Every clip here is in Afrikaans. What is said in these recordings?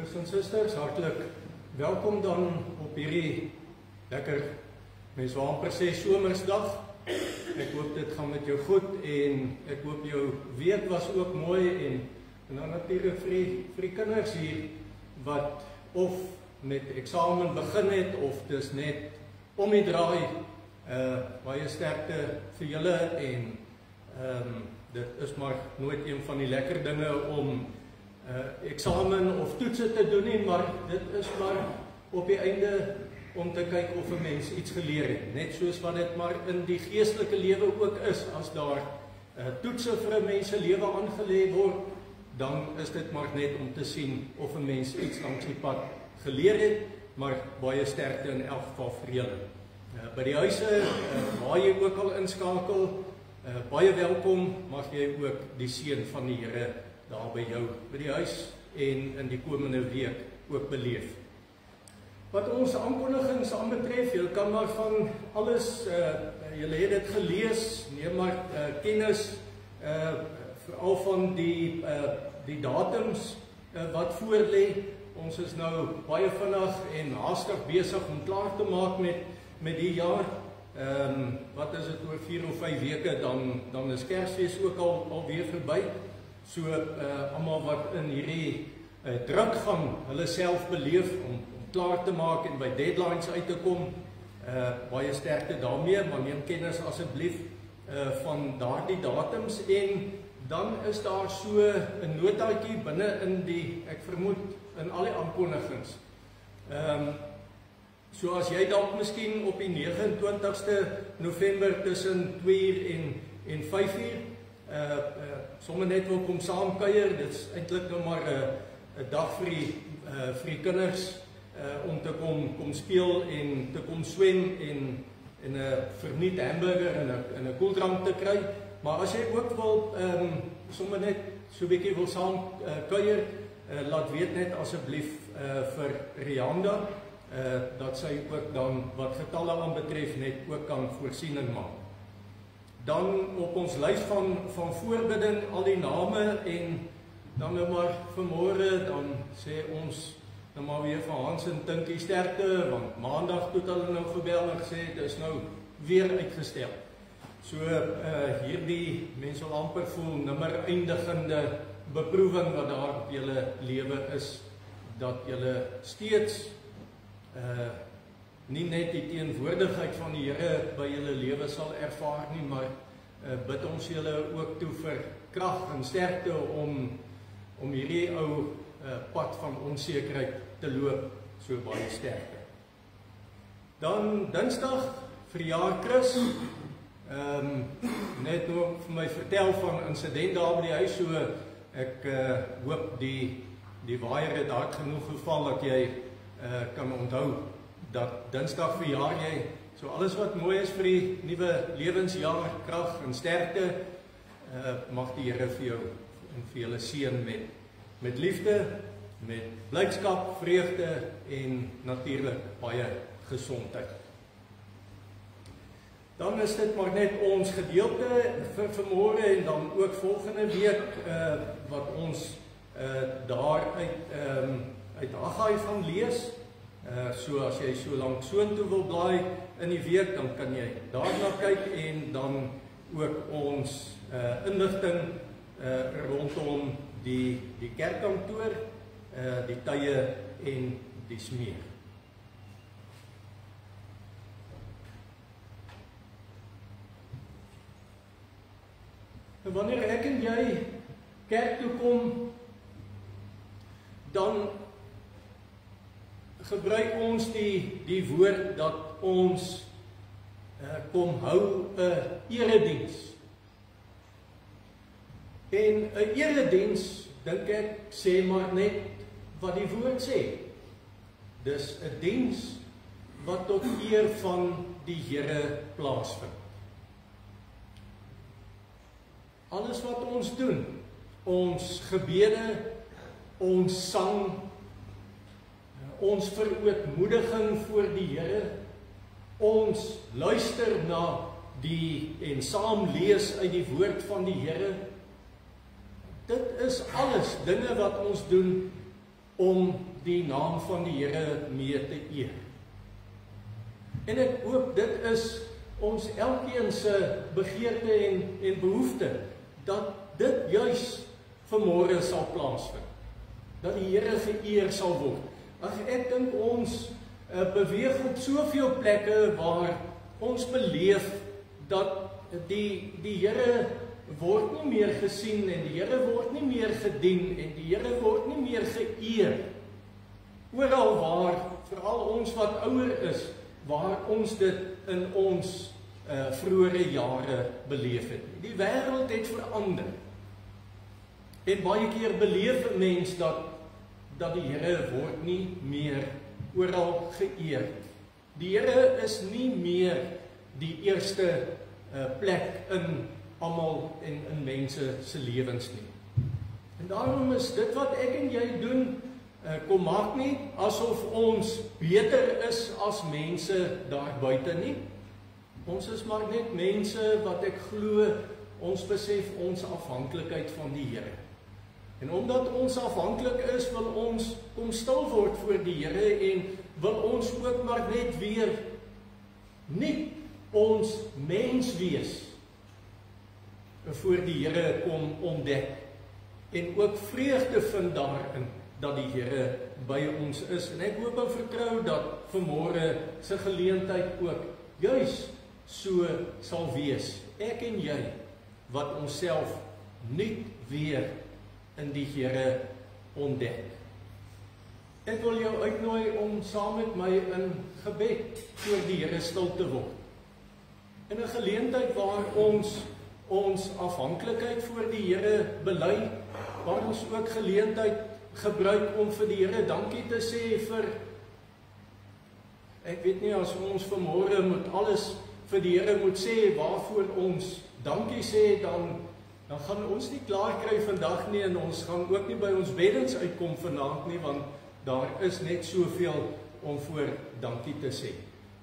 Broers en susters, hartlik welkom dan op hierdie lekker, mens wil amper sê somersdag. Ek hoop dit gaan met jou goed en ek hoop jou week was ook mooi en dan natuurlik vir die kinders hier wat of met eksamen begin het of dis net om die draai, baie sterkte vir julle en dit is maar nooit een van die lekker dinge om eksamen of toetse te doen nie, maar dit is maar op die einde om te kyk of 'n mens iets geleer het. Net soos wat dit maar in die geestelike lewe ook is, as daar toetse vir 'n mens se lewe aangelê word, dan is dit maar net om te sien of 'n mens iets langs die pad geleer het, maar baie sterkte in elk geval vir julle. By die huise, waar jy ook al inskakel, baie welkom, mag jy ook die seën van die Here daar by jou, by die huis en in die komende week ook beleef. Wat ons aankondigings aanbetref, julle kan maar van alles, julle het dit gelees, neem maar kennis, veral van die datums wat voor lê. Ons is nou baie vinnig en haastig besig om klaar te maak met die jaar. Wat is dit oor 4 of 5 weke, dan is Kersfees ook alweer verby. So almal wat in hierdie druk gaan hulle self beleef om klaar te maak en by deadlines uit te kom, baie sterkte daarmee, maar neem kennis asseblief van daardie datums en dan is daar so 'n notaatjie binne in die, ek vermoed in al die aankondigings. So as jy dalk miskien op die 29ste November tussen 2:00 en 5:00 sommer net wil kom saam kuier, dit is eintlik nou maar 'n dag vir die kinders om te kom speel en te kom swem en 'n verniet hamburger en 'n koeldrank te kry. Maar as jy ook wil sommer net so 'n bietjie wil saam kuier, laat weet net asseblief vir Rianda dat sy ook dan wat getalle aanbetref net ook kan voorsiening maak. Dan op ons lys van voorbidding al die name en dan nou maar vanmôre dan sê ons nou maar weer vir Hans en Tinkie sterkte, want maandag het hulle nou gebel en gesê dit is nou weer uitgestel. So hierdie mense sal amper voel nimmer eindigende beproewing wat daar op julle lewe is, dat julle steeds nie net die teenwoordigheid van die Here by julle lewe sal ervaar nie, maar bid ons julle ook toe vir krag en sterkte om hierdie ou pad van onsekerheid te loop, so baie sterkte. Dan Dinsdag, verjaar Chris, net nou vir my vertel van 'n insident daar by die huis, so ek hoop die waier het hard genoeg geval dat jy kan onthou dat Dinsdag verjaar jy. So alles wat mooi is vir die nuwe lewensjaar, krag en sterkte, mag die Here vir jou en vir julle seën met liefde, met blydskap, vreugde en natuurlik baie gesondheid. Dan is dit maar net ons gedeelte vir vanmôre en dan ook volgende week wat ons daar uit Haggai gaan lees. So as jy so lank soontoe wil blaai in die week, dan kan jy daarna kyk en dan ook ons inligting rondom die kerkkantoor, die tye en die smeer. En wanneer ek en jy kerk toe kom, dan gebruik ons die woord dat ons kom hou 'n erediens. En 'n erediens, dink ek, sê maar net wat die woord sê. Dis 'n diens wat tot eer van die Here plaasvind. Alles wat ons doen, ons gebede, ons sang, ons verootmoediging voor die Here, ons luister na en saam lees uit die woord van die Here, dit is alles dinge wat ons doen om die naam van die Here mee te eer. En ek hoop dit is ons elkeen se begeerte en behoefte, dat dit juis vanmôre sal plaasvind, dat die Here geëer sal word. Ek dink ons beweeg op soveel plekke waar ons beleef dat die Here word nie meer gesien en die Here word nie meer gedien en die Here word nie meer geëer. Oral waar, veral ons wat ouer is, waar ons dit in ons vroeëre jare beleef het. Die wêreld het verander. En baie keer beleef 'n mens dat die Here word nie meer oral geëer. Die Here is nie meer die eerste plek in almal en in mense se lewens nie. En daarom is dit wat ek en jy doen, kom maak nie asof ons beter is as mense daar buite nie. Ons is maar net mense wat ek glo, ons besef ons afhanklikheid van die Here. En omdat ons afhanklik is, wil ons kom stil word voor die Here en wil ons ook maar net weer nie ons mens wees voor die Here kom ontdek en ook vreugde vind daarin dat die Here by ons is. En ek hoop en vertrou dat vanmôre se geleentheid ook juis so sal wees. Ek en jy wat onsself nuut weer in die Here ontdek. Ek wil jou uitnooi om saam met my in gebed voor die Here stil te word. In 'n geleentheid waar ons afhanklikheid voor die Here bely, waar ons ook geleentheid gebruik om vir die Here dankie te sê vir, ek weet nie, as ons vanmôre moet alles vir die Here moet sê waarvoor ons dankie sê, dan gaan ons nie klaar kry vandag nie en ons gaan ook nie by ons beddens uitkom vanaand nie, want daar is net soveel om voor dankie te sê.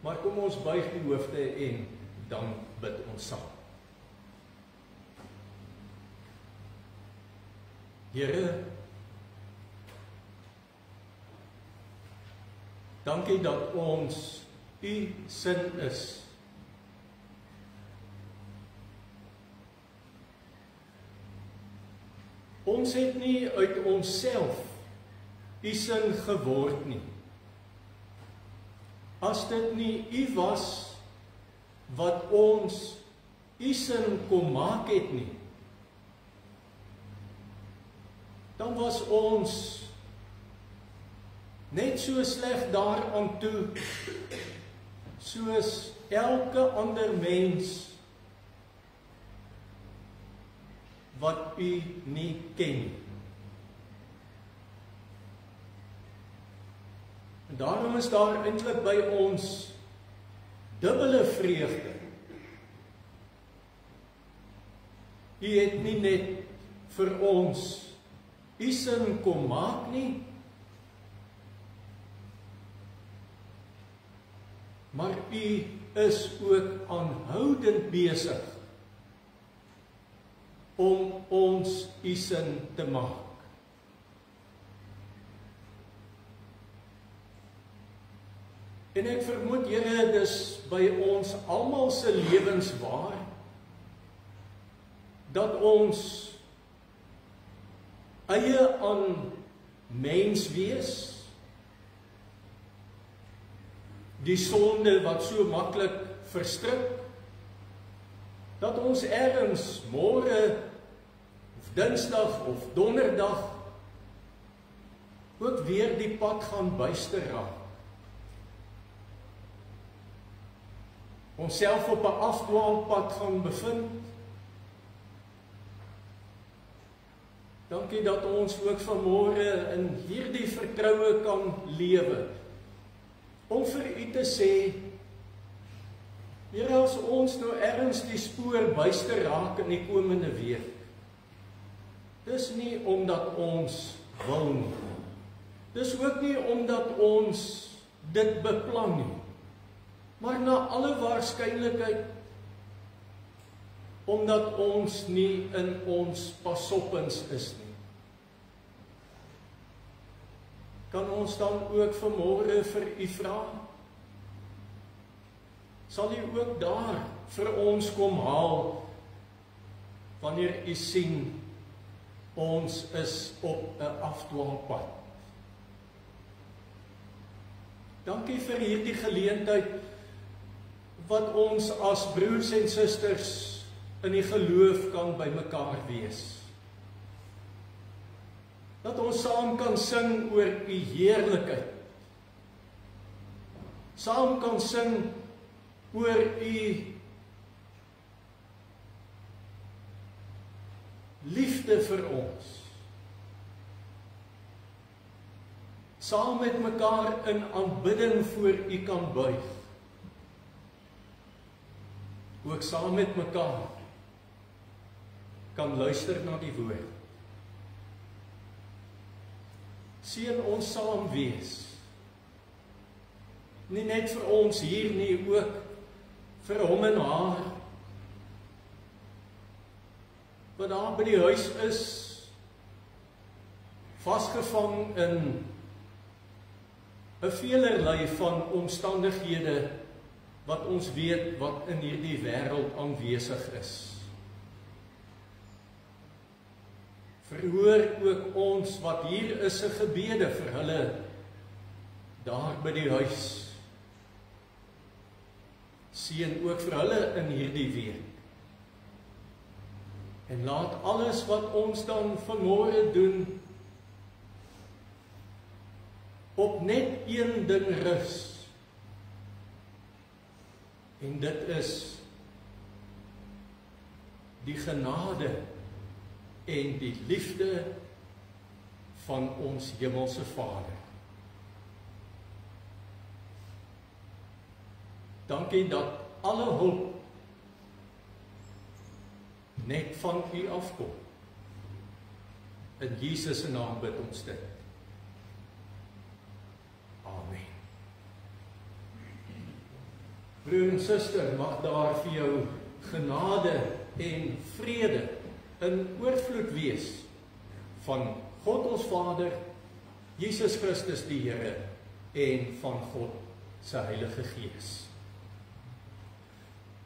Maar kom ons buig die hoofde en dan bid ons saam. Here, dankie dat ons U sin is. Ons het nie uit onsself U sin geword nie. As dit nie U was wat ons U sin kom maak het nie, dan was ons net so sleg daaraan toe soos elke ander mens wat U nie ken nie. En daarom is daar eintlik by ons dubbele vreugde. U het nie net vir ons U sin kom maak nie, maar U is ook aanhoudend besig om ons U sin te maak. En ek vermoed, Here, dis by ons almal se lewens waar, dat ons eie aan mens wees, die sonde wat so maklik verstrik, dat ons ergens môre of Dinsdag of Donderdag ook weer die pad gaan byster raak. Ons self op 'n afdwaalpad gaan bevind. Dankie dat ons ook vanmôre in hierdie vertroue kan lewe, om vir U te sê, Here, as ons nou ergens die spoor byster raak in die komende week, dis nie omdat ons wil nie. Dis ook nie omdat ons dit beplan nie. Maar na alle waarskynlikheid omdat ons nie in ons pasoppens is nie. kan ons dan ook vanmôre vir u vra? Sal u ook daar vir ons kom haal, wanneer u sien, ons is op 'n afdwaalpad? Dankie vir hierdie geleentheid, wat ons as broers en susters in die geloof kan by mekaar wees. Dat ons saam kan sing oor u heerlikheid. Saam kan sing oor u liefde vir ons. Saam met mekaar in aanbidding voor u kan buig. Ook saam met mekaar kan luister na die woord. Seën ons saam wees. Nie net vir ons hier nie, ook vir hom en haar, wat daar by die huis is, vasgevang in 'n velerlei van omstandighede, wat ons weet wat in hierdie wêreld aanwesig is. Verhoor ook ons wat hier is 'n gebede vir hulle daar by die huis. Seën ook vir hulle in hierdie week. En laat alles wat ons dan vanmôre doen op net een ding rus. En dit is die genade en die liefde van ons hemelse Vader. Dankie dat alle hulp net van u afkom. In Jesus se naam bid ons dit. Amen. Broer en suster, mag daar vir jou genade en vrede in oorvloed wees van God ons Vader, Jesus Christus die Here en van God se Heilige Gees.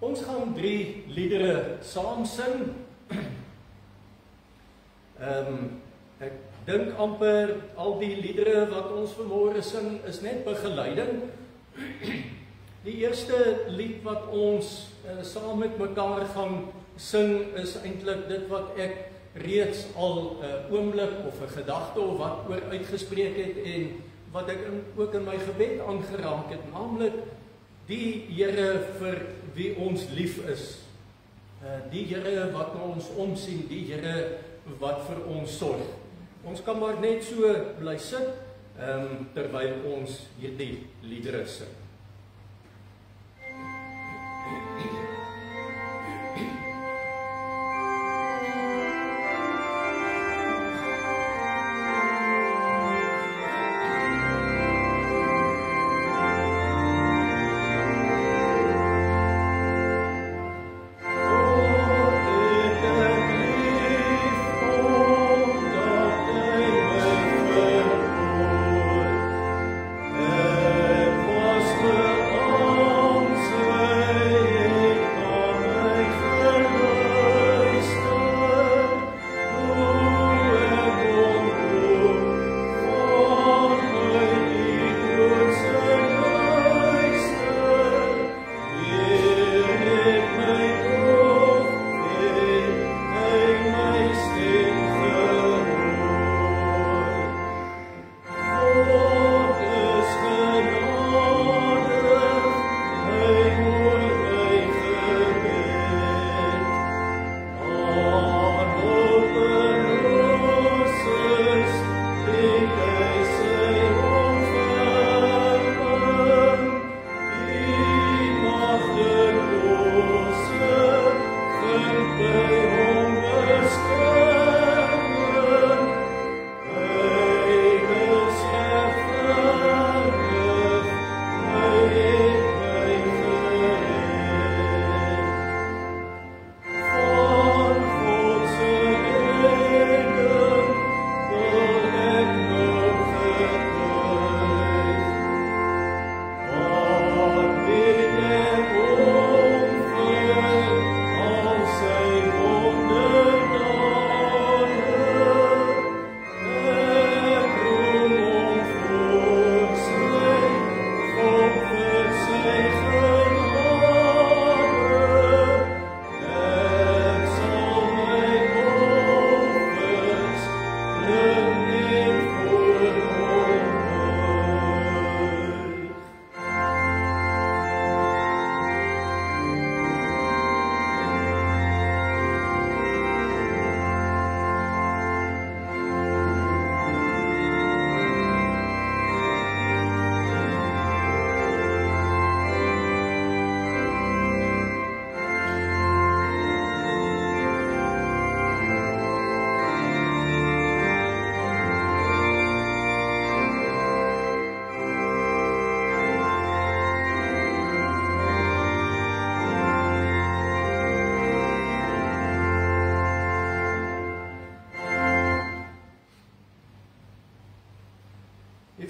Ons gaan 3 liedere saam sing. Ek dink amper al die liedere wat ons vanmôre sing is net begeleiding. Die eerste lied wat ons saam met mekaar gaan sing is eintlik dit wat ek reeds al 'n oomblik of 'n gedagte of wat oor uitgespreek het en wat ek ook in my gebed aangeraak het, naamlik die Here vir wie ons lief is, die Here wat na ons omsien, die Here wat vir ons sorg. Ons kan maar net so bly sit terwyl ons hierdie liedere sing. Was the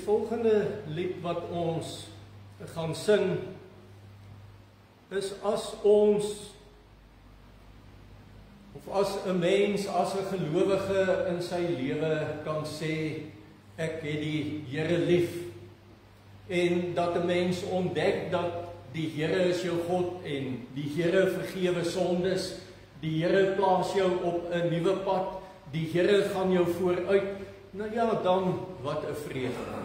volgende lied wat ons gaan sing is as ons, of as 'n mens, as 'n gelowige in sy lewe kan sê, ek het die Here lief, en dat 'n mens ontdek dat die Here is jou God en die Here vergewe sondes, die Here plaas jou op 'n nuwe pad, die Here gaan jou vooruit, nou ja, dan wat 'n vreugde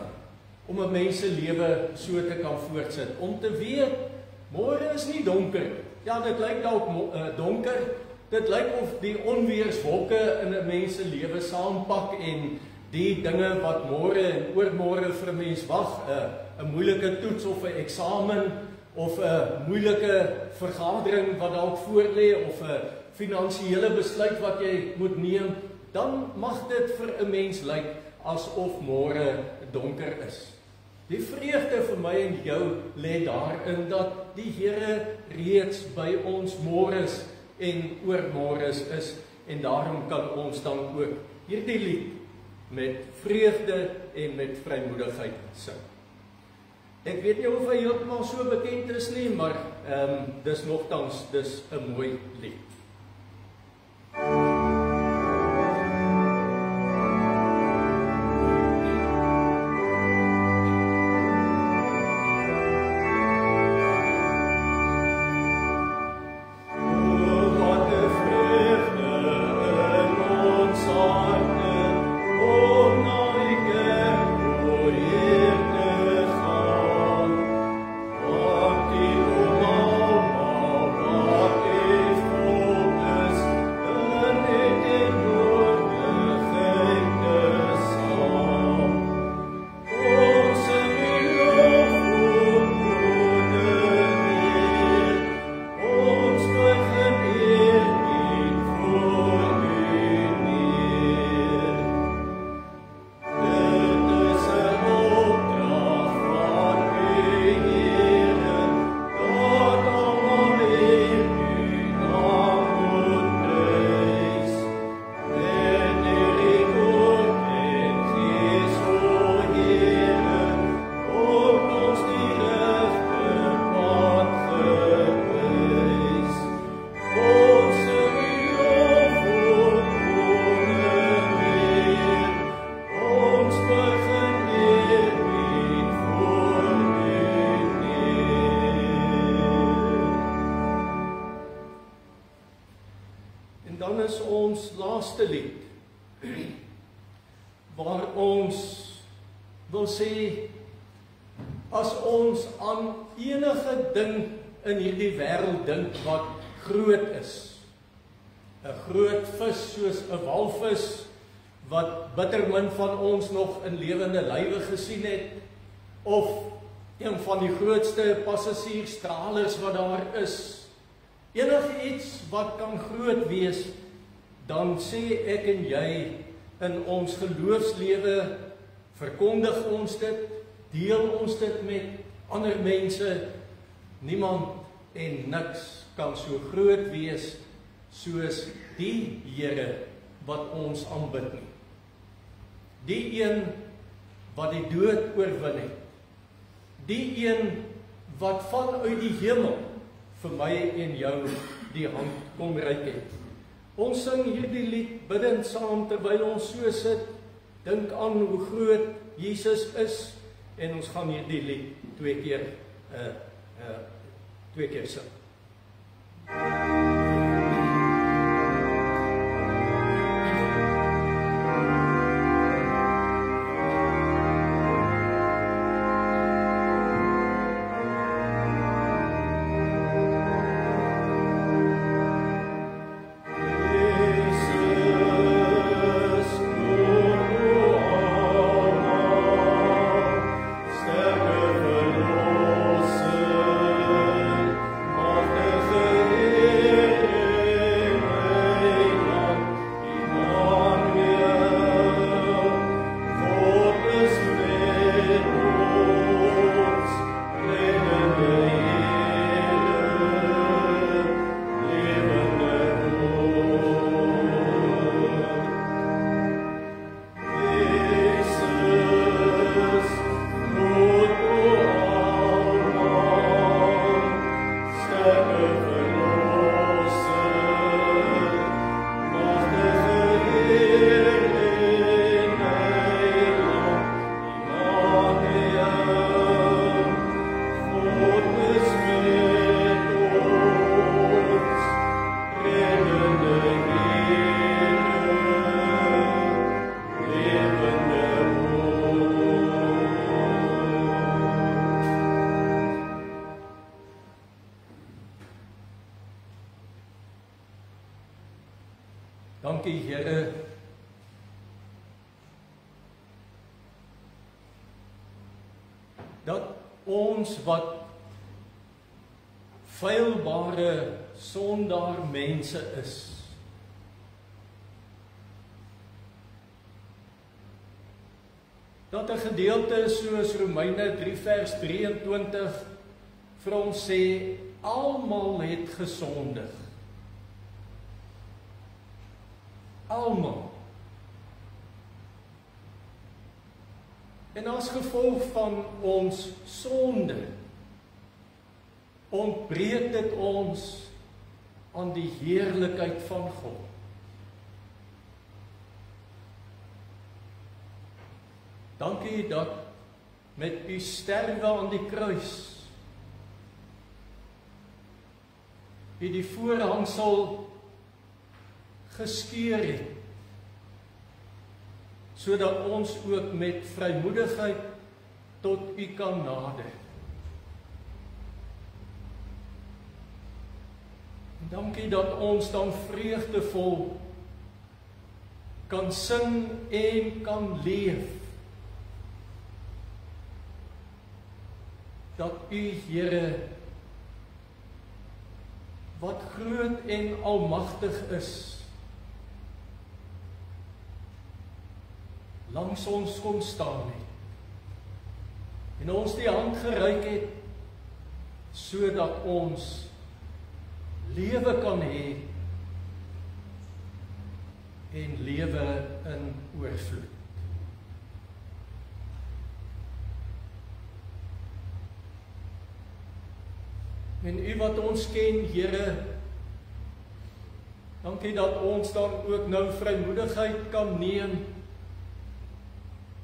om 'n mens se lewe so te kan voortsit, om te weet, môre is nie donker, ja, dit lyk dalk donker, dit lyk of die onweerswolke in 'n mens se lewe saampak en die dinge wat môre en oormôre vir 'n mens wag, 'n moeilike toets of 'n eksamen of 'n moeilike vergadering wat dalk voorlê of 'n finansiële besluit wat jy moet neem, dan mag dit vir 'n mens lyk asof môre donker is. Die vreugde vir my en jou lê daarin dat die Here reeds by ons môres en oormôres is, en daarom kan ons dan ook hierdie lied met vreugde en met vrymoedigheid sing. Ek weet nie of hy heeltemal so bekend is nie, maar dis nogtans, dis 'n mooi lied. Dan is ons laaste lied, waar ons wil sê, as ons aan enige ding in hierdie wêreld dink wat groot is, 'n groot vis soos 'n walvis, wat bitter min van ons nog in lewende lywe gesien het, of een van die grootste passasierstralers wat daar is, enige iets wat kan groot wees, dan sê ek en jy in ons geloofslewe, verkondig ons dit, deel ons dit met ander mense, niemand en niks kan so groot wees soos die Here wat ons aanbid nie. Die een wat die dood oorwin het, die een wat vanuit die hemel vir my en jou die hand kom reik het. Ons sing hierdie lied bidend saam terwyl ons so sit, dink aan hoe groot Jesus is, en ons gaan hierdie lied twee keer sing. Sterke verlosser, Dankie Here dat ons wat feilbare sondaar mense is, dat 'n gedeelte soos Romeine 3 vers 23 vir ons sê, almal het gesondig. Almal. En as gevolg van ons sonde, ontbreek dit ons aan die heerlikheid van God. Dankie dat met u sterwe aan die kruis, u die voorhangsel geskeur het, sodat ons ook met vrymoedigheid tot u kan nader. En dankie dat ons dan vreugdevol kan sing en kan leef, dat u, Here, wat groot en almagtig is, langs ons kon staan het, en ons die hand gereik het, sodat ons lewe kan hê, en lewe in oorvloed. En u wat ons ken, Here, dankie dat ons dan ook nou vrymoedigheid kan neem,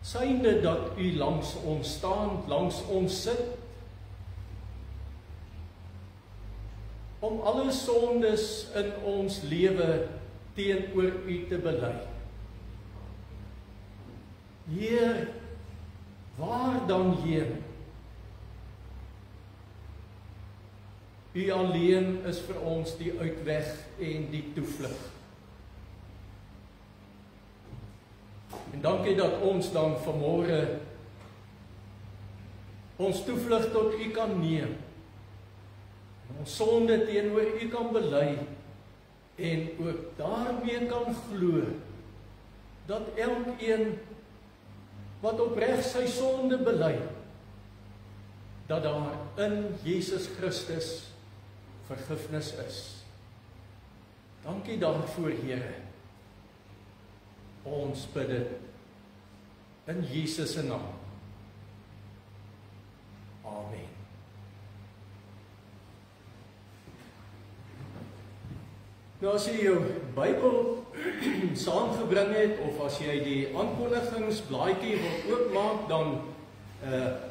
synde dat u langs ons staan, langs ons sit, om alle sondes in ons lewe teenoor u te bely. Heer, waar dan heen? U alleen is vir ons die uitweg en die toevlug. En dankie dat ons dan vanmôre ons toevlug tot u kan neem, en ons sonde teenoor u kan bely, en ook daarmee kan glo, dat elkeen wat opreg sy sonde bely, dat daar in Jesus Christus vergifnis is. Dankie daarvoor, Here. Ons bid dit in Jesus se naam. Amen. Nou as jy jou Bybel saamgebring het, of as jy die aankondigingsblaadjie wil oopmaak, dan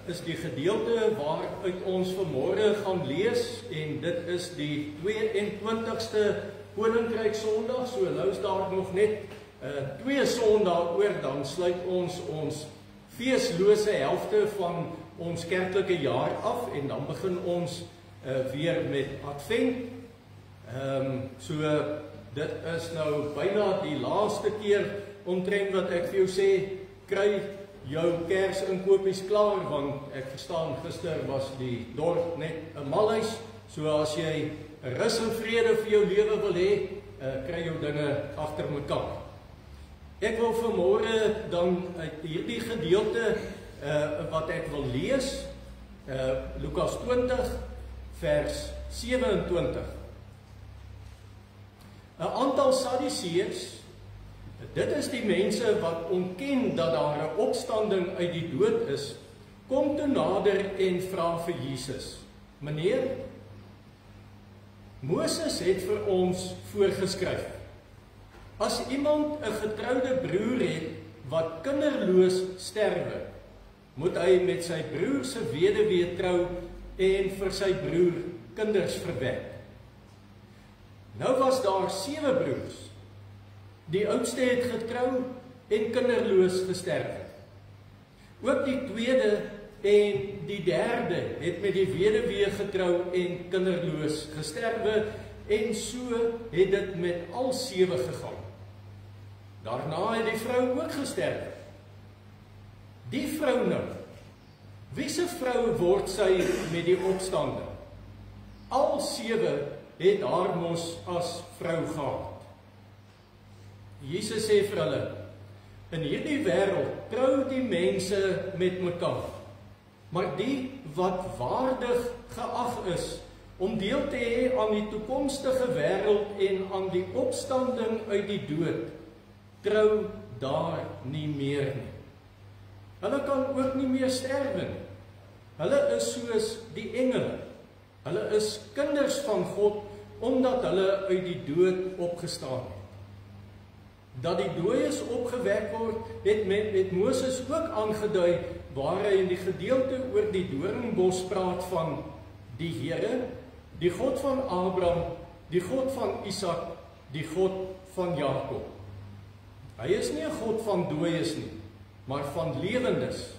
is die gedeelte waaruit ons vanmôre gaan lees, en dit is die 22ste Koninkryk Sondag, so nou is daar nog net 2 Sondae oor, dan sluit ons feeslose helfte van ons kerklike jaar af, en dan begin ons weer met Advent. So dit is nou byna die laaste keer omtrent wat ek vir jou sê, kry jou Kersinkopies klaar, want ek verstaan gister was die dorp net 'n malhuis, so as jy 'n rus en vrede vir jou lewe wil hê, kry jou dinge agter mekaar. Ek wil vanmôre dan uit hierdie gedeelte wat ek wil lees, Lukas 20 vers 27. 'n aantal Sadduseërs, dit is die mense wat ontken dat daar 'n opstanding uit die dood is, kom toe nader en vra vir Jesus: Meneer, Moses het vir ons voorgeskryf, as iemand 'n getroude broer het wat kinderloos sterwe, moet hy met sy broer se weduwee trou en vir sy broer kinders verwek. Nou was daar 7 broers. Die oudste het getrou en kinderloos gesterf. Ook die tweede en die derde het met die weduwee getrou en kinderloos gesterwe, en so het dit met al 7 gegaan. Daarna het die vrou ook gesterf. Die vrou nou, wiese vrou word sy met die opstanding? Al 7 het haar mos as vrou gehad. Jesus sê vir hulle, in hierdie wêreld trou die mense met mekaar, maar die wat waardig geag is om deel te hê aan die toekomstige wêreld en aan die opstanding uit die dood, trou daar nie meer nie. Hulle kan ook nie meer sterwe nie. Hulle is soos die engele. Hulle is kinders van God, omdat hulle uit die dood opgestaan het. Dat die dooies opgewek word, het Moses ook aangedui, waar hy in die gedeelte oor die doringbos praat van die Here, die God van Abraham, die God van Isak, die God van Jakob. Hy is nie 'n God van dooies nie, maar van lewendes,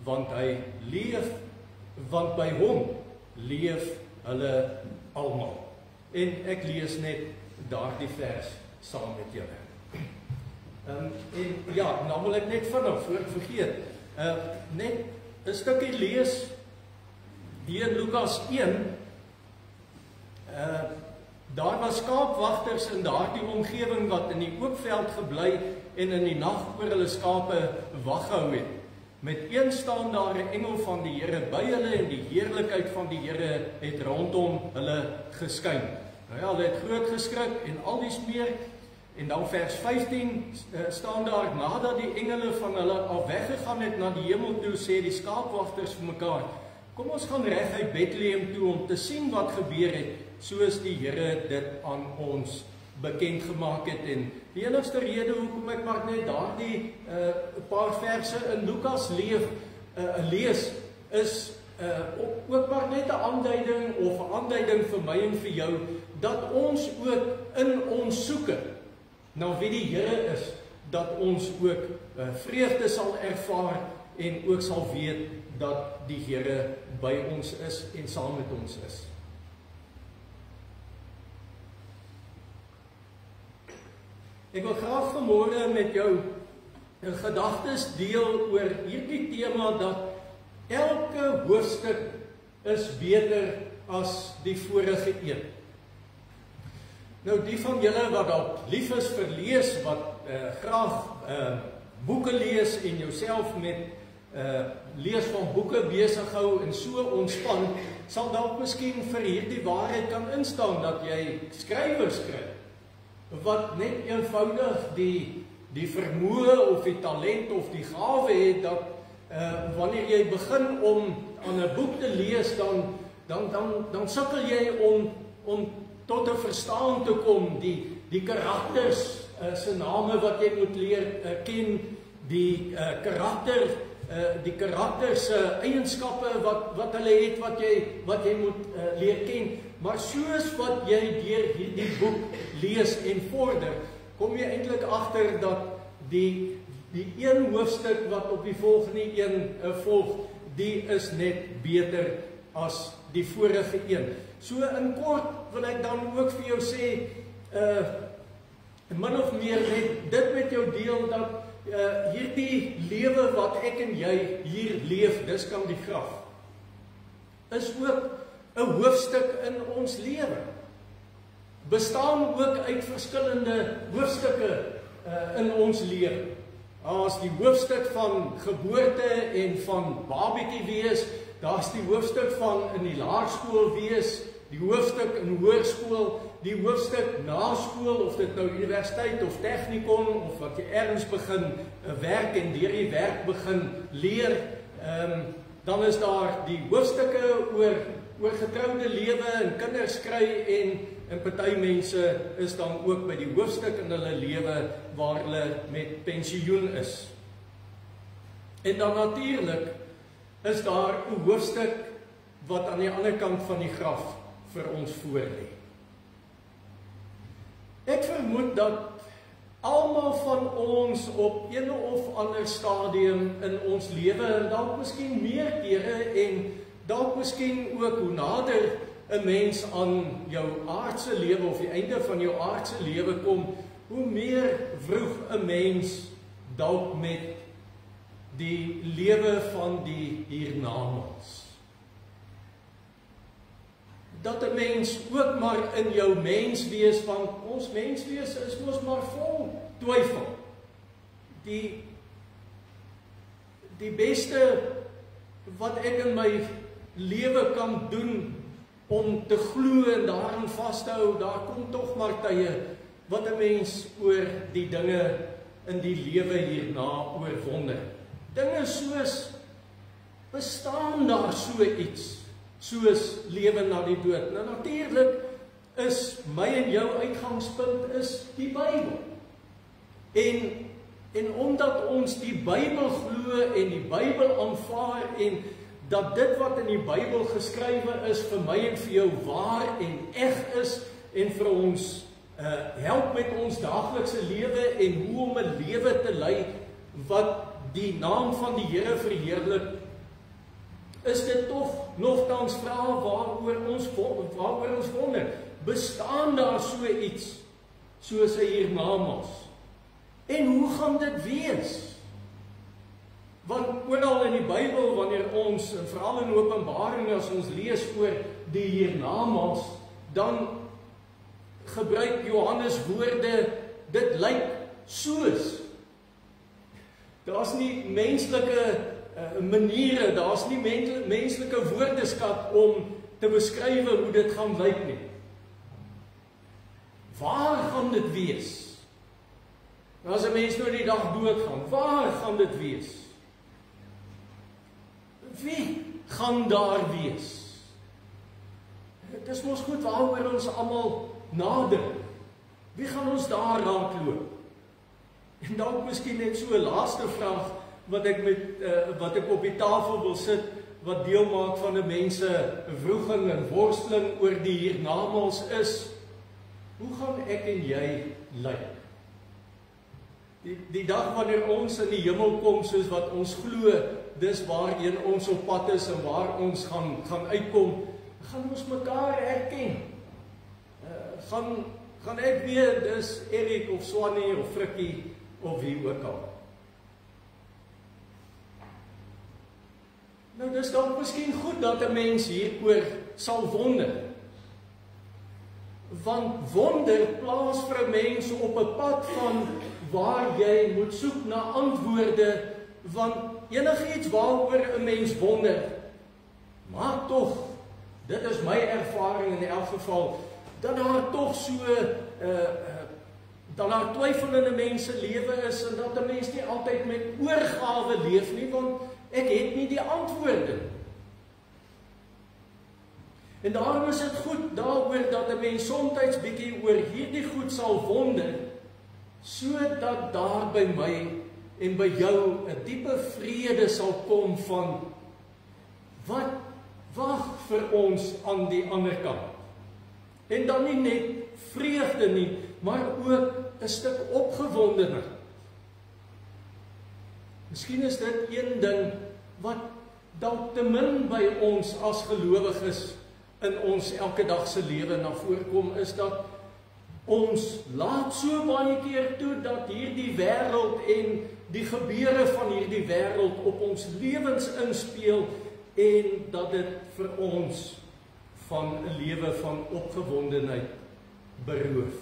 want hy leef, want by hom leef hulle almal. En ek lees net daardie vers saam met julle. En ja, nou wil ek net vinnig, voor ek vergeet, net 'n stukkie lees hier in Lukas 1. Daar was skaapwagters in daardie omgewing wat in die oopveld gebly en in die nag oor hulle skape wag gehou het. Met een staan daar 'n engel van die Here by hulle en die heerlikheid van die Here het rondom hulle geskyn. Nou ja, hulle het groot geskrik en al dies meer. En dan vers 15 staan daar, nadat die engele van hulle al weggegaan het na die hemel toe, sê die skaapwagters vir mekaar, kom ons gaan reguit Bethlehem toe om te sien wat gebeur het, soos die Here dit aan ons bekend gemaak het. En die enigste rede hoekom ek maar net daardie paar verse in Lukas lees, is ook maar net 'n aanduiding of 'n aanduiding vir my en vir jou, dat ons ook in ons soeke na wie die Here is, dat ons ook vreugde sal ervaar en ook sal weet dat die Here by ons is en saam met ons is. Ek wil graag vanmôre met jou gedagtes deel oor hierdie tema dat elke hoofstuk is beter as die vorige een. Nou die van julle wat dalk lief is vir lees, wat graag boeke lees en jouself met lees van boeke besig hou en so ontspan, sal dalk miskien vir hierdie waarheid kan instaan dat jy skrywers kry wat net eenvoudig die vermoë of die talent of die gawe het dat wanneer jy begin om aan 'n boek te lees, dan sukkel jy om tot 'n verstaan te kom, die karakters se name wat jy moet leer ken, die karakters se eienskappe wat hulle het, wat jy moet leer ken. Maar soos wat jy deur hierdie boek lees en vorder, kom jy eintlik agter dat die een hoofstuk wat op die volgende een volg, die is net beter as die vorige een. So in kort wil ek dan ook vir jou sê, min of meer net dit met jou deel, dat hierdie lewe wat ek en jy hier leef, dis kan die graf, is ook 'n hoofstuk in ons lewe. Bestaan ook uit verskillende hoofstukke in ons lewe. Daar's die hoofstuk van geboorte en van babietjie wees, daar's die hoofstuk van in die laerskool wees, die hoofstuk in hoërskool, die hoofstuk na skool, of dit nou universiteit of technikon, of wat jy ergens begin werk en deur die werk begin leer. Dan is daar die hoofstukke oor getroude lewe en kinders kry en party mense is dan ook by die hoofstuk in hulle lewe waar hulle met pensioen is. En dan natuurlik is daar 'n hoofstuk wat aan die ander kant van die graf vir ons voorlê. Ek vermoed dat almal van ons op een of ander stadium in ons lewe, en dalk miskien meer kere en dalk miskien ook hoe nader 'n mens aan jou aardse lewe of die einde van jou aardse lewe kom, hoe meer vroeg 'n mens dalk met die lewe van die hiernamaals. Dat 'n mens ook maar in jou menswees, want ons menswees is mos maar vol twyfel. Die beste wat ek in my lewe kan doen om te glo en daarin vas te hou, daar kom tog maar tye wat 'n mens oor die dinge in die lewe hierna oorwonder. Dinge soos, bestaan daar so iets soos lewe na die dood? Nou natuurlik is my en jou uitgangspunt is die Bybel. En omdat ons die Bybel glo en die Bybel aanvaar en dat dit wat in die Bybel geskrywe is vir my en vir jou waar en eg is en vir ons help met ons daaglikse lewe en hoe om 'n lewe te lei wat die naam van die Here verheerlik, is dit tog nogtans vrae waaroor ons wonder. Bestaan daar so iets soos 'n hiernamaals? En hoe gaan dit wees? Want oral in die Bybel, wanneer ons, en veral in Openbaring, as ons lees oor die hiernamaals, dan gebruik Johannes woorde, dit lyk soos. Daar's nie menslike maniere, daar's nie menslike woordeskat om te beskryf hoe dit gaan lyk nie. Waar gaan dit wees? As 'n mens nou die dag doodgaan, waar gaan dit wees? Wie gaan daar wees? Dit is mos goed waaroor ons almal nadink. Wie gaan ons daar raakloop? En dan miskien net so 'n laaste vraag wat ek op die tafel wil sit, wat deel maak van 'n mens se wroging en worsteling oor die hiernamaals is: hoe gaan ek en jy lyk? Die dag wanneer ons in die hemel kom, soos wat ons glo, dis waarheen ons op pad is en waar ons gaan uitkom, gaan ons mekaar herken. Gaan ek weet, dis Erik of Swannie of Frikkie of wie ook al. Nou dis dan miskien goed dat 'n mens hieroor sal wonder. Want wonder plaas vir 'n mens op 'n pad van waar jy moet soek na antwoorde, want enigiets waaroor 'n mens wonder, maak tog, dit is my ervaring in elk geval, dat daar tog so dat daar twyfel in 'n mens se lewe is en dat 'n mens nie altyd met oorgawe leef nie, want ek het nie die antwoorde. En daarom is dit goed daaroor dat 'n mens soms bietjie oor hierdie goed sal wonder, sodat daar by my en by jou 'n diepe vrede sal kom van wat wag vir ons aan die ander kant. En dan nie net vreugde nie, maar ook 'n stuk opgewondenheid. Miskien is dit een ding wat dalk te min by ons as gelowiges in ons elke dag se lewe na voorkom, is dat ons laat so baie keer toe dat hierdie wêreld en die gebeure van hierdie wêreld op ons lewens inspeel en dat dit vir ons van 'n lewe van opgewondenheid beroof.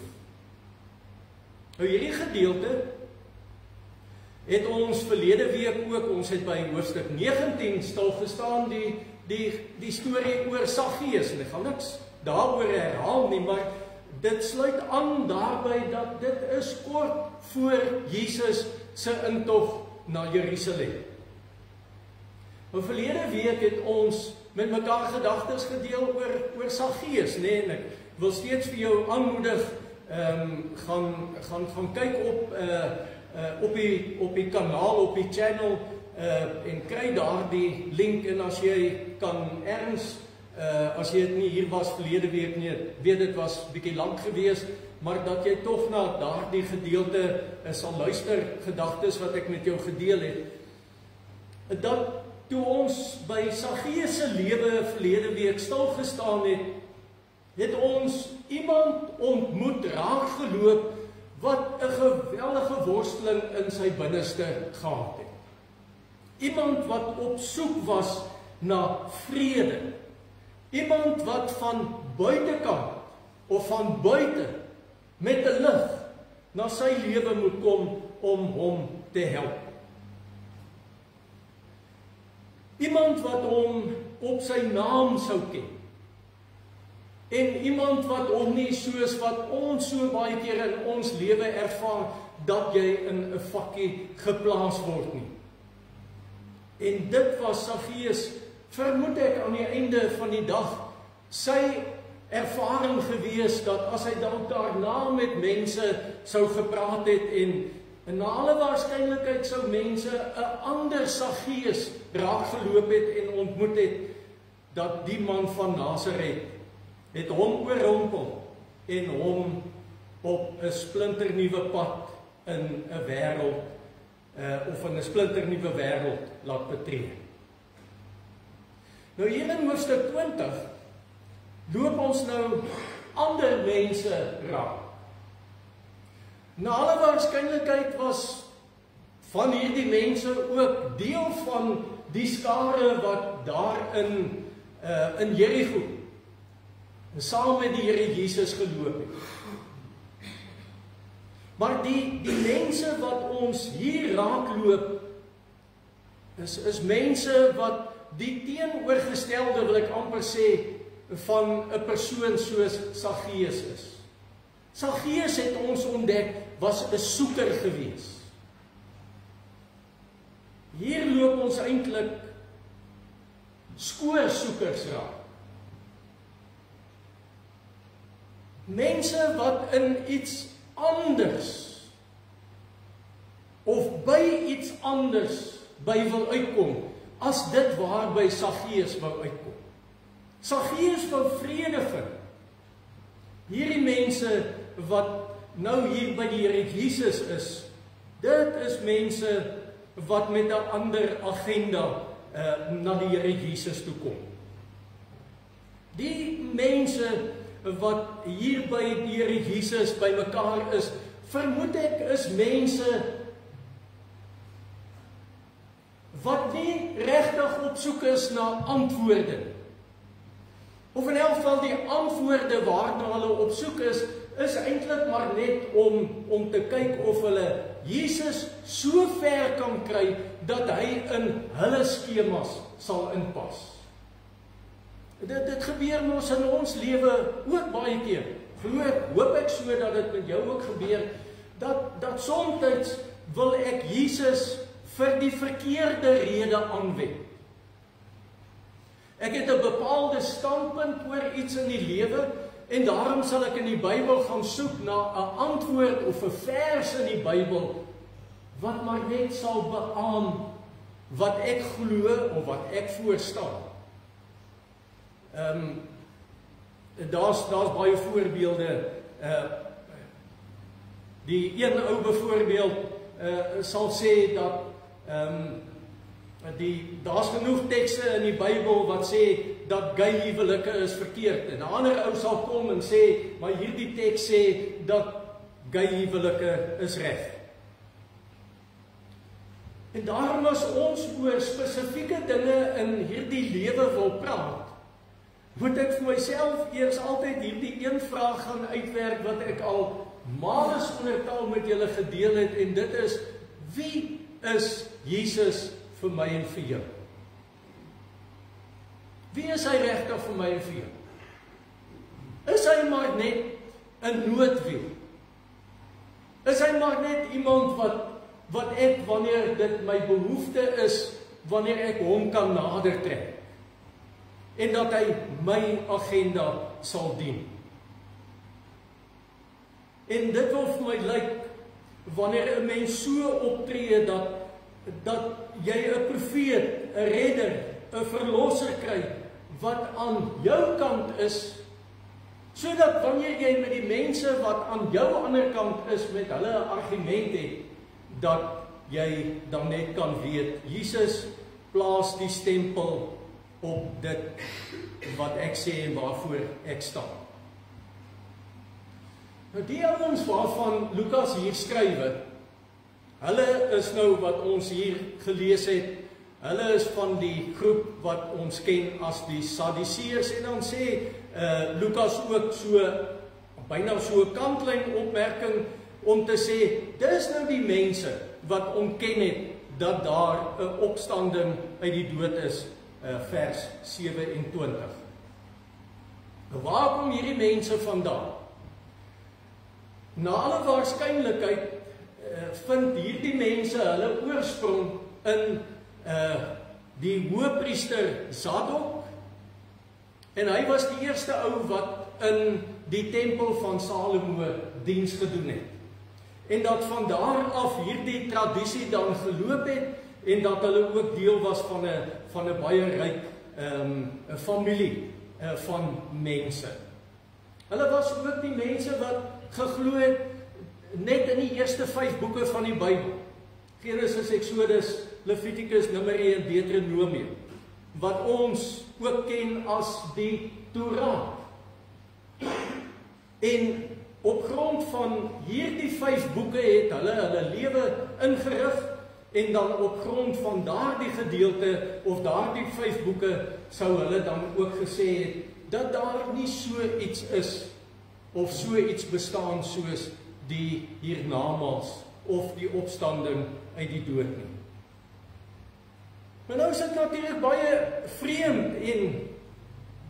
Nou hierdie gedeelte het ons verlede week ook, ons het by hoofstuk 19 stil gestaan, die storie oor Saggeus, en ek gaan niks daaroor herhaal nie, maar dit sluit aan daarby dat dit is kort voor Jesus se intog na Jerusalem. Maar verlede week het ons met mekaar gedagtes gedeel oor Saggeus, nee, en ek wil steeds vir jou aanmoedig, gaan kyk op die kanaal, op die channel, en kry daar die link, en as jy kan as jy het nie hier was verlede week nie, weet dit was bietjie lank gewees, maar dat jy tog na daardie gedeelte sal luister, gedagtes wat ek met jou gedeel het, dat toe ons by Saggeus se lewe verlede week stil gestaan het ons iemand ontmoet, raak geloop, wat 'n geweldige worsteling in sy binneste gehad het. Iemand wat op soek was na vrede. Iemand wat van buitekant of van buite met 'n lig na sy lewe moet kom om hom te help. Iemand wat hom op sy naam sou ken. En iemand wat hom nie soos wat ons so baie keer in ons lewe ervaar, dat jy in 'n vakkie geplaas word nie. En dit was Saggeus, vermoed ek aan die einde van die dag, sy ervaring gewees, dat as hy dalk daarna met mense sou gepraat het, en na alle waarskynlikheid sou mense 'n ander Saggeus raakgeloop het en ontmoet het, dat die man van Nasaret het hom oorrompel en hom op 'n splinternuwe pad in 'n wêreld of in 'n splinternuwe wêreld laat betree. Nou hier in hoofstuk 20 loop ons nou ander mense raak. Na alle waarskynlikheid was van hierdie mense ook deel van die skare wat daar in Jerigo saam met die Here Jesus geloop het. Maar die mense wat ons hier raakloop, is mense wat die teenoorgestelde, wil ek amper sê, van 'n persoon soos Saggeus is. Saggeus het ons ontdek, was 'n soeker gewees. Hier loop ons eintlik skoorsoekers raak. Mense wat in iets anders of by iets anders by wil uitkom, as dit waarby Saggeus wou uitkom. Saggeus wou vrede vind. Hierdie mense wat nou hier by die Here Jesus is, dit is mense wat met 'n ander agenda na die Here Jesus toe kom. Die mense wat hier by die Here Jesus bymekaar is, vermoed ek is mense wat nie regtig op soek is na antwoorde. Of in elk geval die antwoorde waarna hulle op soek is eintlik maar net om te kyk of hulle Jesus so ver kan kry dat hy in hulle skemas sal inpas. Dit gebeur mos in ons lewe ook baie keer. Hoop ek so dat dit met jou ook gebeur, dat soms wil ek Jesus vir die verkeerde rede aanwend. Ek het 'n bepaalde standpunt oor iets in die lewe, en daarom sal ek in die Bybel gaan soek na 'n antwoord of 'n vers in die Bybel, wat maar net sal beamoen wat ek glo of wat ek voorstaan. Daar's baie voorbeelde. Die een ou byvoorbeeld sal sê dat daar's genoeg tekste in die Bybel wat sê dat gay huwelike is verkeerd. En 'n ander ou sal kom en sê, maar hierdie teks sê dat gay huwelike is reg. En daarom as ons oor spesifieke dinge in hierdie lewe wil praat, moet ek vir myself eers altyd hierdie een vraag gaan uitwerk wat ek al male sonder taal met julle gedeel het, en dit is: wie is Jesus vir my en vir jou? Wie is hy regtig vir my en vir jou? Is hy maar net 'n noodwiel? Is hy maar net iemand wat ek, wanneer dit my behoefte is, wanneer ek hom kan nader trek, en dat hy my agenda sal dien? En dit wil vir my lyk, wanneer 'n mens so optree, dat jy 'n profeet, 'n redder, 'n verlosser kry, wat aan jou kant is, sodat wanneer jy met die mense wat aan jou ander kant is, met hulle 'n argument het, dat jy dan net kan weet, Jesus plaas die stempel op dit wat ek sê en waarvoor ek staan. Nou die ouens waarvan Lukas hier skrywe, hulle is nou wat ons hier gelees het, hulle is van die groep wat ons ken as die Sadduseërs, en dan sê Lukas ook byna so 'n kantlyn opmerking om te sê, dis nou die mense wat ontken het dat daar 'n opstanding uit die dood is, vers 27. Waar kom hierdie mense vandaan? Na alle waarskynlikheid vind hierdie mense hulle oorsprong in die hoëpriester Zadok, en hy was die eerste ou wat in die tempel van Salomo diens gedoen het. En dat van daar af hierdie tradisie dan geloop het, en dat hulle ook deel was van 'n baie ryk familie van mense. Hulle was ook die mense wat geglo het net in die eerste 5 boeke van die Bybel. Genesis, Exodus, Levitikus, Numeri en Deuteronomium, wat ons ook ken as die Torah. En op grond van hierdie 5 boeke het hulle lewe ingerig, en dan op grond van daardie gedeelte of daardie 5 boeke sou hulle dan ook gesê het dat daar nie so iets is of so iets bestaan soos die hiernamaals of die opstanding uit die dood nie. Maar nou is dit natuurlik baie vreemd, en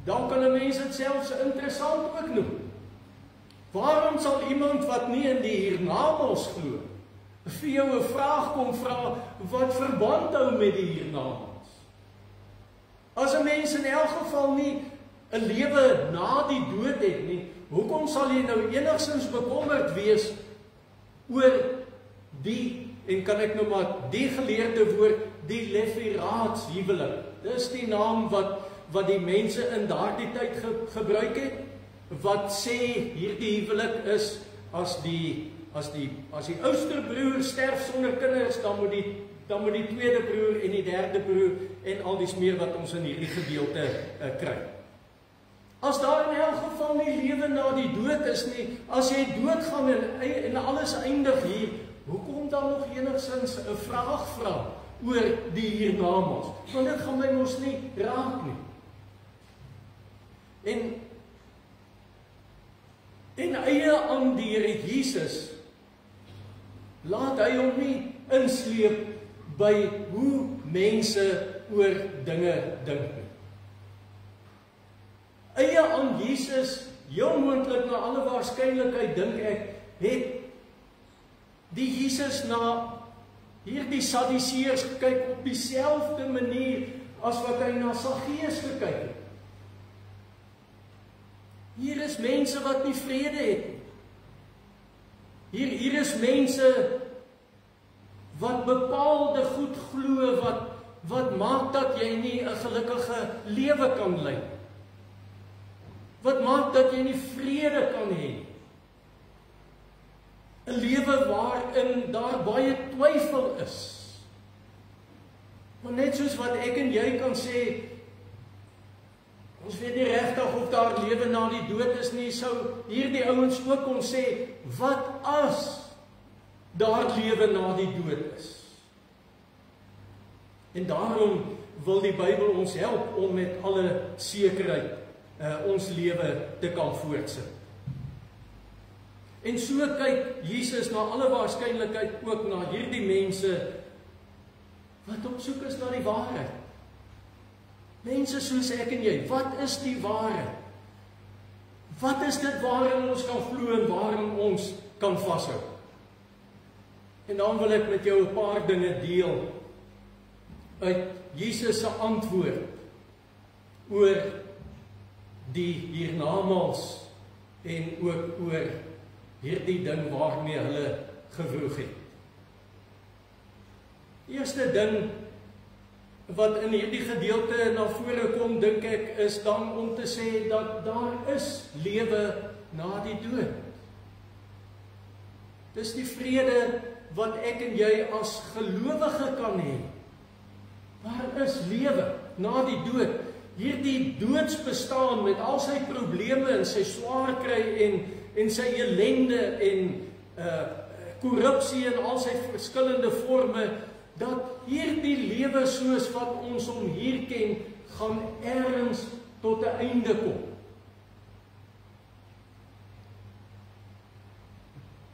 dan kan 'n mens dit selfs interessant ook noem. Waarom sal iemand wat nie in die hiernamaals glo, vir jou 'n vraag kom vra wat verband hou met die hiernamaals? As 'n mens in elk geval nie 'n lewe na die dood het nie, hoekom sal jy nou enigstens bekommerd wees oor die, en kan ek nou maar die geleerde woord, die lefiraatshuwelik? Dis die naam wat die mense in daardie tyd gebruik het, wat sê hierdie huwelik is as die oudste broer sterf sonder kinders, dan moet die tweede broer en die derde broer en al dies meer wat ons in hierdie gedeelte kry. As daar in elk geval nie lewe na die dood is nie, as jy doodgaan en alles eindig hier, hoekom dan nog enigstens 'n vraag vra oor die hiernamaals? Want dit gaan my mos nie raak nie. En eie aan die Here Jesus laat hy hom nie insleep by hoe mense oor dinge dink nie. Eie aan Jesus, heel moontlik na alle waarskynlikheid dink ek, het die Jesus na hierdie Sadduseërs gekyk op dieselfde manier as wat hy na Saggeus gekyk het. Hier is mense wat nie vrede het nie. Hier is mense wat bepaalde goed glo, wat maak dat jy nie 'n gelukkige lewe kan lei. Wat maak dat jy nie vrede kan hê. 'n Lewe waarin daar baie twyfel is. Maar net soos wat ek en jy kan sê, ons weet nie regtig of daar lewe na die dood is nie, sou hierdie ouens ook kon sê, wat as daar lewe na die dood is? En daarom wil die Bybel ons help om met alle sekerheid ons lewe te kan voortsit. En so kyk Jesus na alle waarskynlikheid ook na hierdie mense wat op soek is na die waarheid. Mense soos ek en jy, wat is die waarheid? Wat is dit waarin ons kan glo en waarin ons kan vashou? En dan wil ek met jou 'n paar dinge deel uit Jesus se antwoord oor die hiernamaals en ook oor hierdie ding waarmee hulle gewroeg het. Eerste ding wat in hierdie gedeelte na vore kom, dink ek, is dan om te sê dat daar is lewe na die dood. Dis die vrede wat ek en jy as gelowige kan hê. Daar is lewe na die dood. Hierdie doodsbestaan met al sy probleme en sy swaar kry en sy ellende en korrupsie en al sy verskillende forme, dat hierdie lewe soos wat ons hom hier ken, gaan ergens tot 'n einde kom.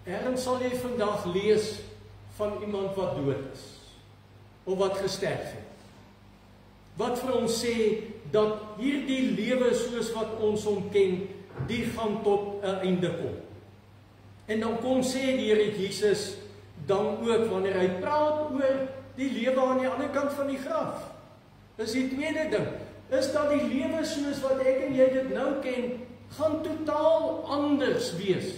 Ergens sal jy vandag lees van iemand wat dood is, of wat gesterf het. Wat vir ons sê, dat hierdie lewe soos wat ons hom ken, die gaan tot 'n einde kom. En dan kom sê die Here Jesus, dan ook wanneer hy praat oor die lewe aan die ander kant van die graf. Dis die tweede ding, is dat die lewe soos wat ek en jy dit nou ken, gaan totaal anders wees.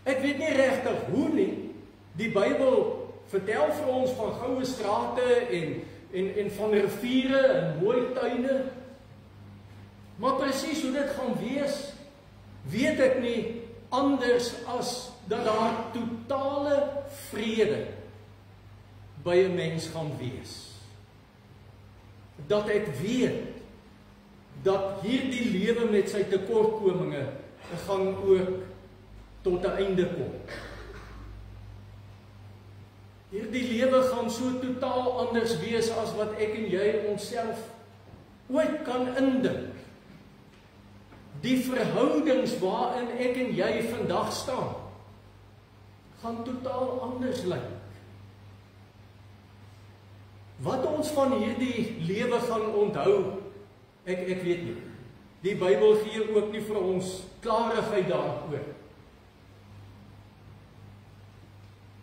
Ek weet nie regtig hoe nie. Die Bybel vertel vir ons van goue strate en van riviere en mooi tuine. Maar presies hoe dit gaan wees, weet ek nie, anders as dat daar totale vrede by 'n mens gaan wees. Dat ek weet dat hierdie lewe met sy tekortkominge gaan ook tot 'n einde kom. Hierdie lewe gaan so totaal anders wees as wat ek en jy onsself ooit kan indink. Die verhoudings waarin ek en jy vandag staan, gaan totaal anders lyk. Wat ons van hierdie lewe gaan onthou, ek weet nie. Die Bybel gee ook nie vir ons klarigheid daaroor.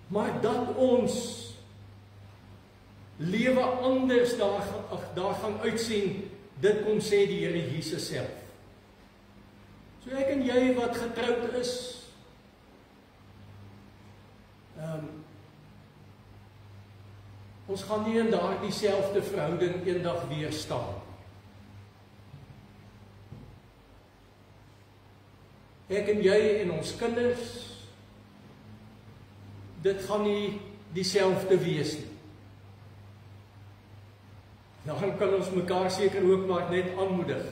Maar dat ons lewe anders daar gaan uitsien, dit kom sê die Here Jesus self. So ek en jy wat getroud is, ons gaan nie in daardie selfde verhouding eendag weer staan. Ek en jy en ons kinders, dit gaan nie dieselfde wees nie. Dan kan ons mekaar seker ook maar net aanmoedig,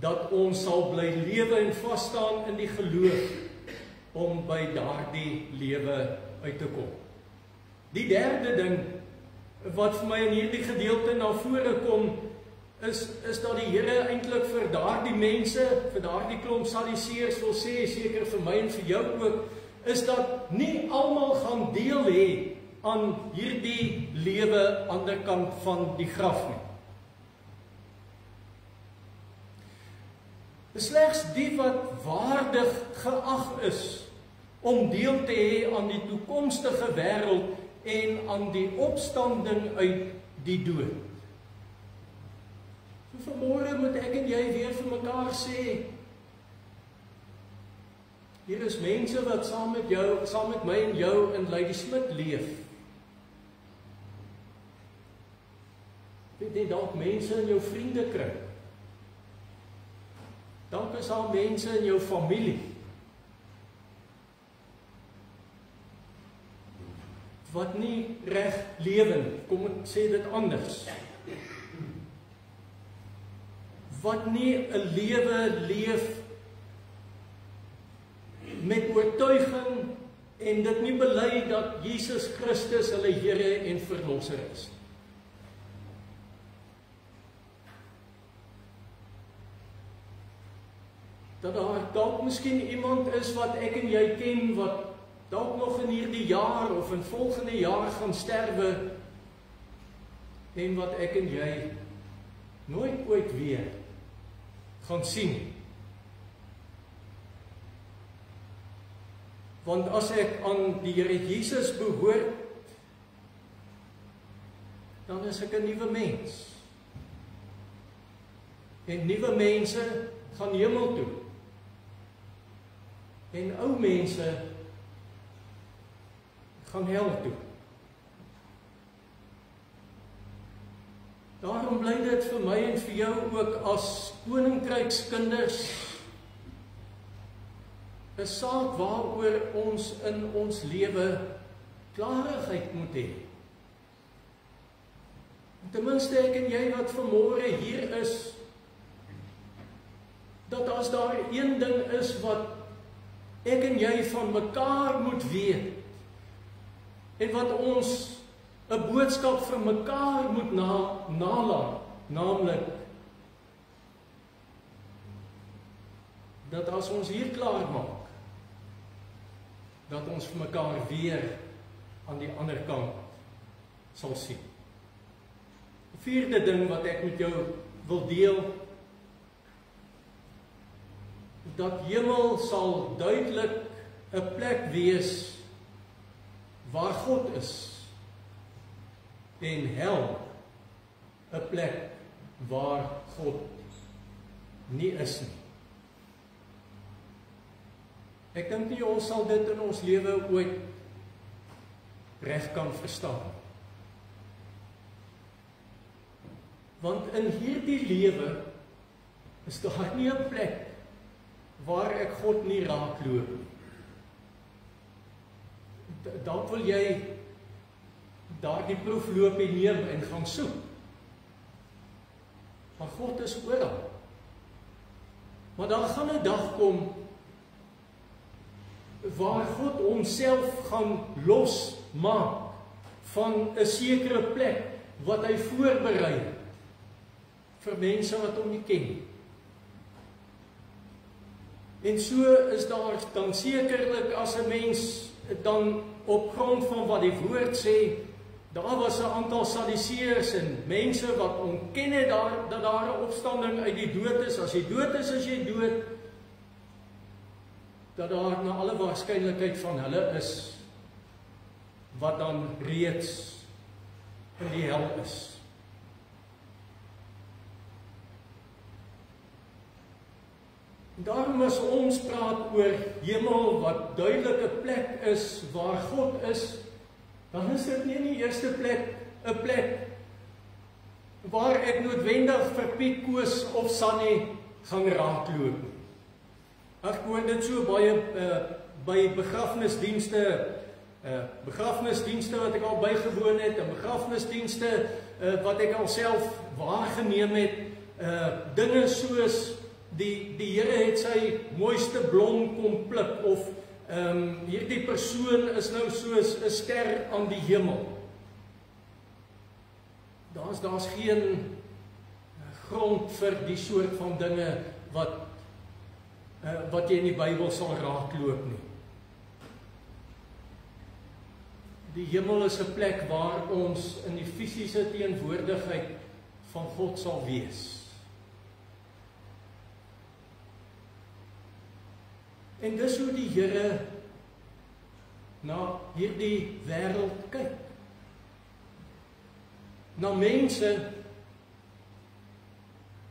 dat ons sal bly lewe en vasstaan in die geloof, om by daardie lewe uit te kom. Die derde ding, wat vir my in hierdie gedeelte na vore kom, is dat die Here eintlik vir daardie mense, vir daardie klomp Sadduseërs wil sê, seker vir my en vir jou ook, is dat nie almal gaan deel hê aan hierdie lewe aan die kant van die graf nie. Slegs die wat waardig geag is om deel te hê aan die toekomstige wêreld en aan die opstanding uit die dood. So vanmôre moet ek en jy weer vir mekaar sê, hier is mense wat saam met my en jou in Ladysmith leef. Weet jy, dalk mense in jou vriendekring. Dalk is daar mense in jou familie wat nie reg lewe nie. Kom ek sê dit anders. Wat nie 'n lewe leef met oortuiging en dit nie bely dat Jesus Christus hulle Here en Verlosser is. Dat daar dalk miskien iemand is wat ek en jy ken, wat dalk nog in hierdie jaar of in volgende jaar gaan sterwe, en wat ek en jy nooit ooit weer gaan sien. Want as ek aan die Here Jesus behoort, dan is ek 'n nuwe mens. En nuwe mense gaan hemel toe. En ou mense gaan hel toe. Daarom bly dit vir my en vir jou ook as koninkrykskinders 'n saak waaroor ons in ons lewe klarigheid moet hê. Ten minste ek en jy wat vanmôre hier is, dat as daar een ding is wat ek en jy van mekaar moet weet, en wat ons 'n boodskap vir mekaar moet nalaat, naamlik, dat as ons hier klaar maak, dat ons vir mekaar weer aan die ander kant sal sien. Die vierde ding wat ek met jou wil deel, dat hemel sal duidelik 'n plek wees waar God is, en hel 'n plek waar God nie is nie. Ek dink nie ons sal dit in ons lewe ooit reg kan verstaan. Want in hierdie lewe is daar nie 'n plek waar ek God nie raakloop nie. Dalk wil jy daardie proefloopie neem en gaan soek. Maar God is oral. Maar daar gaan 'n dag kom waar God homself gaan losmaak van 'n sekere plek wat hy voorberei het vir mense wat hom nie ken nie. En so is daar dan sekerlik as 'n mens dan op grond van wat die woord sê, daar was 'n aantal Sadduseërs en mense wat ontken het dat daar 'n opstanding uit die dood is. As jy dood is, as jy dood, dat daar na alle waarskynlikheid van hulle is wat dan reeds in die hel is. Daarom as ons praat oor hemel wat duidelik 'n plek is waar God is, dan is dit nie in die eerste plek 'n plek waar ek noodwendig vir Piet, Koos of Sannie gaan raakloop nie. Ek hoor dit so baie by begrafnisdienste wat ek al bygewoon het, en begrafnisdienste wat ek al self waargeneem het, dinge soos die Here het sy mooiste blom kom pluk, of hierdie persoon is nou soos 'n ster aan die hemel. Daar's geen grond vir die soort van dinge wat jy in die Bybel sal raakloop nie. Die hemel is 'n plek waar ons in die fisiese teenwoordigheid van God sal wees. En dis hoe die Here na hierdie wêreld kyk. Na mense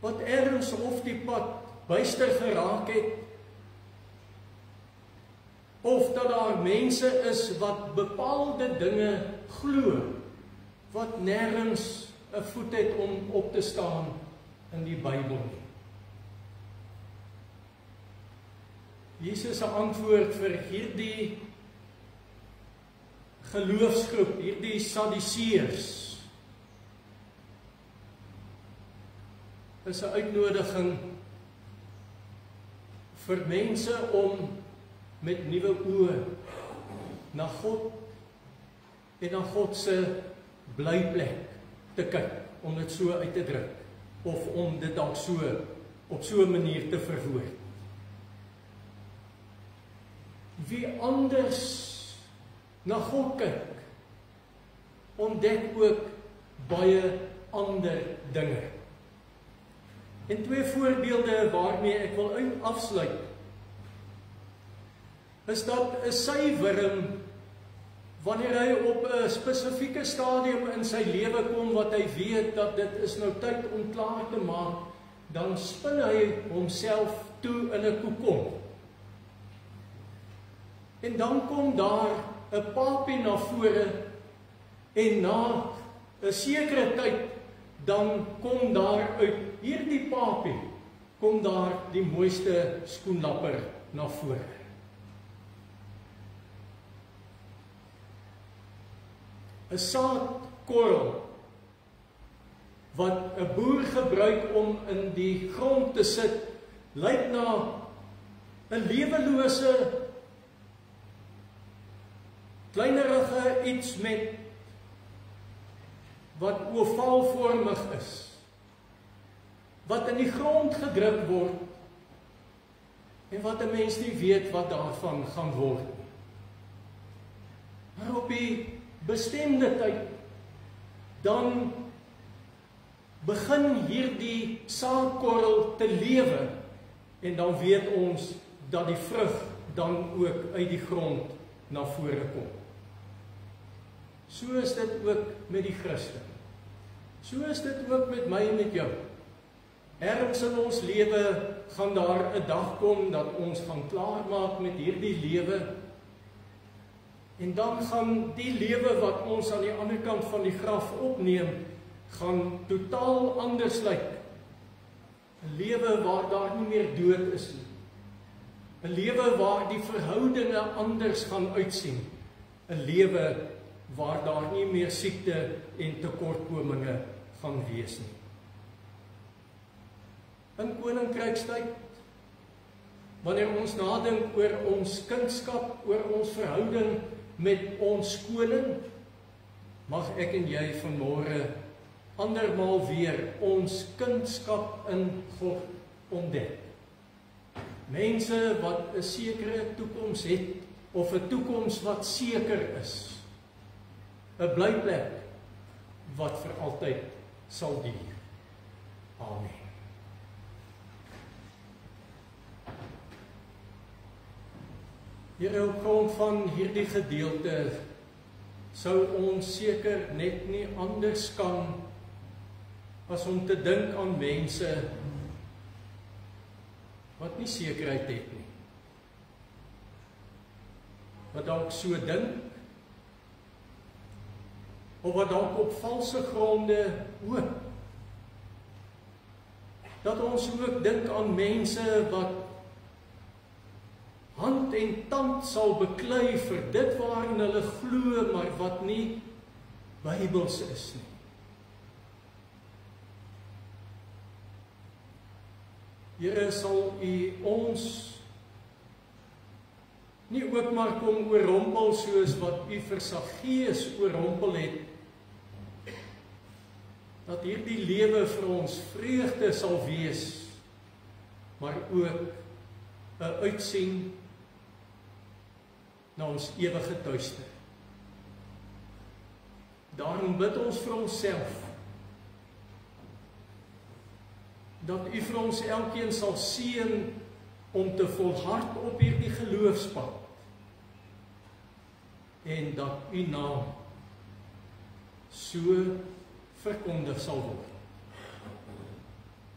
wat ergens of die pad byster geraak het, of dat daar mense is wat bepaalde dinge glo, wat nêrens 'n voet het om op te staan in die Bybel nie. Jesus se antwoord vir hierdie geloofsgroep, hierdie Sadduseërs, is 'n uitnodiging vir mense om met nuwe oë na God en na God se blyplek te kyk, om dit so uit te druk, of om dit dalk so op so 'n manier te verwoord. Wie anders na God kyk, ontdek ook baie ander dinge. En twee voorbeelde waarmee ek wil afsluit, is dat 'n sywurm, wanneer hy op 'n spesifieke stadium in sy lewe kom, wat hy weet dat dit is nou tyd om klaar te maak, dan spin hy homself toe in 'n kokon. En dan kom daar 'n papie na vore, en na 'n sekere tyd, dan kom daar uit hierdie papie, kom daar die mooiste skoenlapper na vore. 'n saadkorrel wat 'n boer gebruik om in die grond te sit lyk na 'n lewelose, kleinerige iets met wat ovaalvormig is, wat in die grond gedruk word, en wat 'n mens nie weet wat daarvan gaan word nie. Maar op die bestemde tyd, dan begin hierdie saadkorrel te lewe, en dan weet ons dat die vrug dan ook uit die grond na vore kom. So is dit ook met die Christen. So is dit ook met my en met jou. Ergens in ons lewe gaan daar 'n dag kom dat ons gaan klaarmaak met hierdie lewe, en dan gaan die lewe wat ons aan die ander kant van die graf opneem, gaan totaal anders lyk. 'n Lewe waar daar nie meer dood is nie. 'n Lewe waar die verhoudinge anders gaan uitsien. 'n Lewe waar daar nie meer siekte en tekortkominge gaan wees nie. In koninkrykstyd, wanneer ons nadink oor ons kindskap, oor ons verhouding met ons koning, mag ek en jy vanmôre andermaal weer ons kindskap in God ontdek. Mense wat 'n sekere toekoms het, of 'n toekoms wat seker is. 'n blyplek wat vir altyd sal duur. Amen. Here, op grond van hierdie gedeelte sou ons seker net nie anders kan as om te dink aan mense wat nie sekerheid het nie. Wat dalk so dink, of wat dalk op valse gronde hoop. Dat ons ook dink aan mense wat hand en tand sal beklei vir dit waarin hulle glo, maar wat nie Bybels is nie. Here, sal U ons nie ook maar kom oorrompel soos wat U vir Saggeus oorrompel het, dat hierdie lewe vir ons vreugde sal wees, maar ook 'n uitsien na ons ewige tuiste. Daarom bid ons vir onsself, dat U vir ons elkeen sal seën om te volhard op hierdie geloofspad, en dat U naam so verkondig sal word.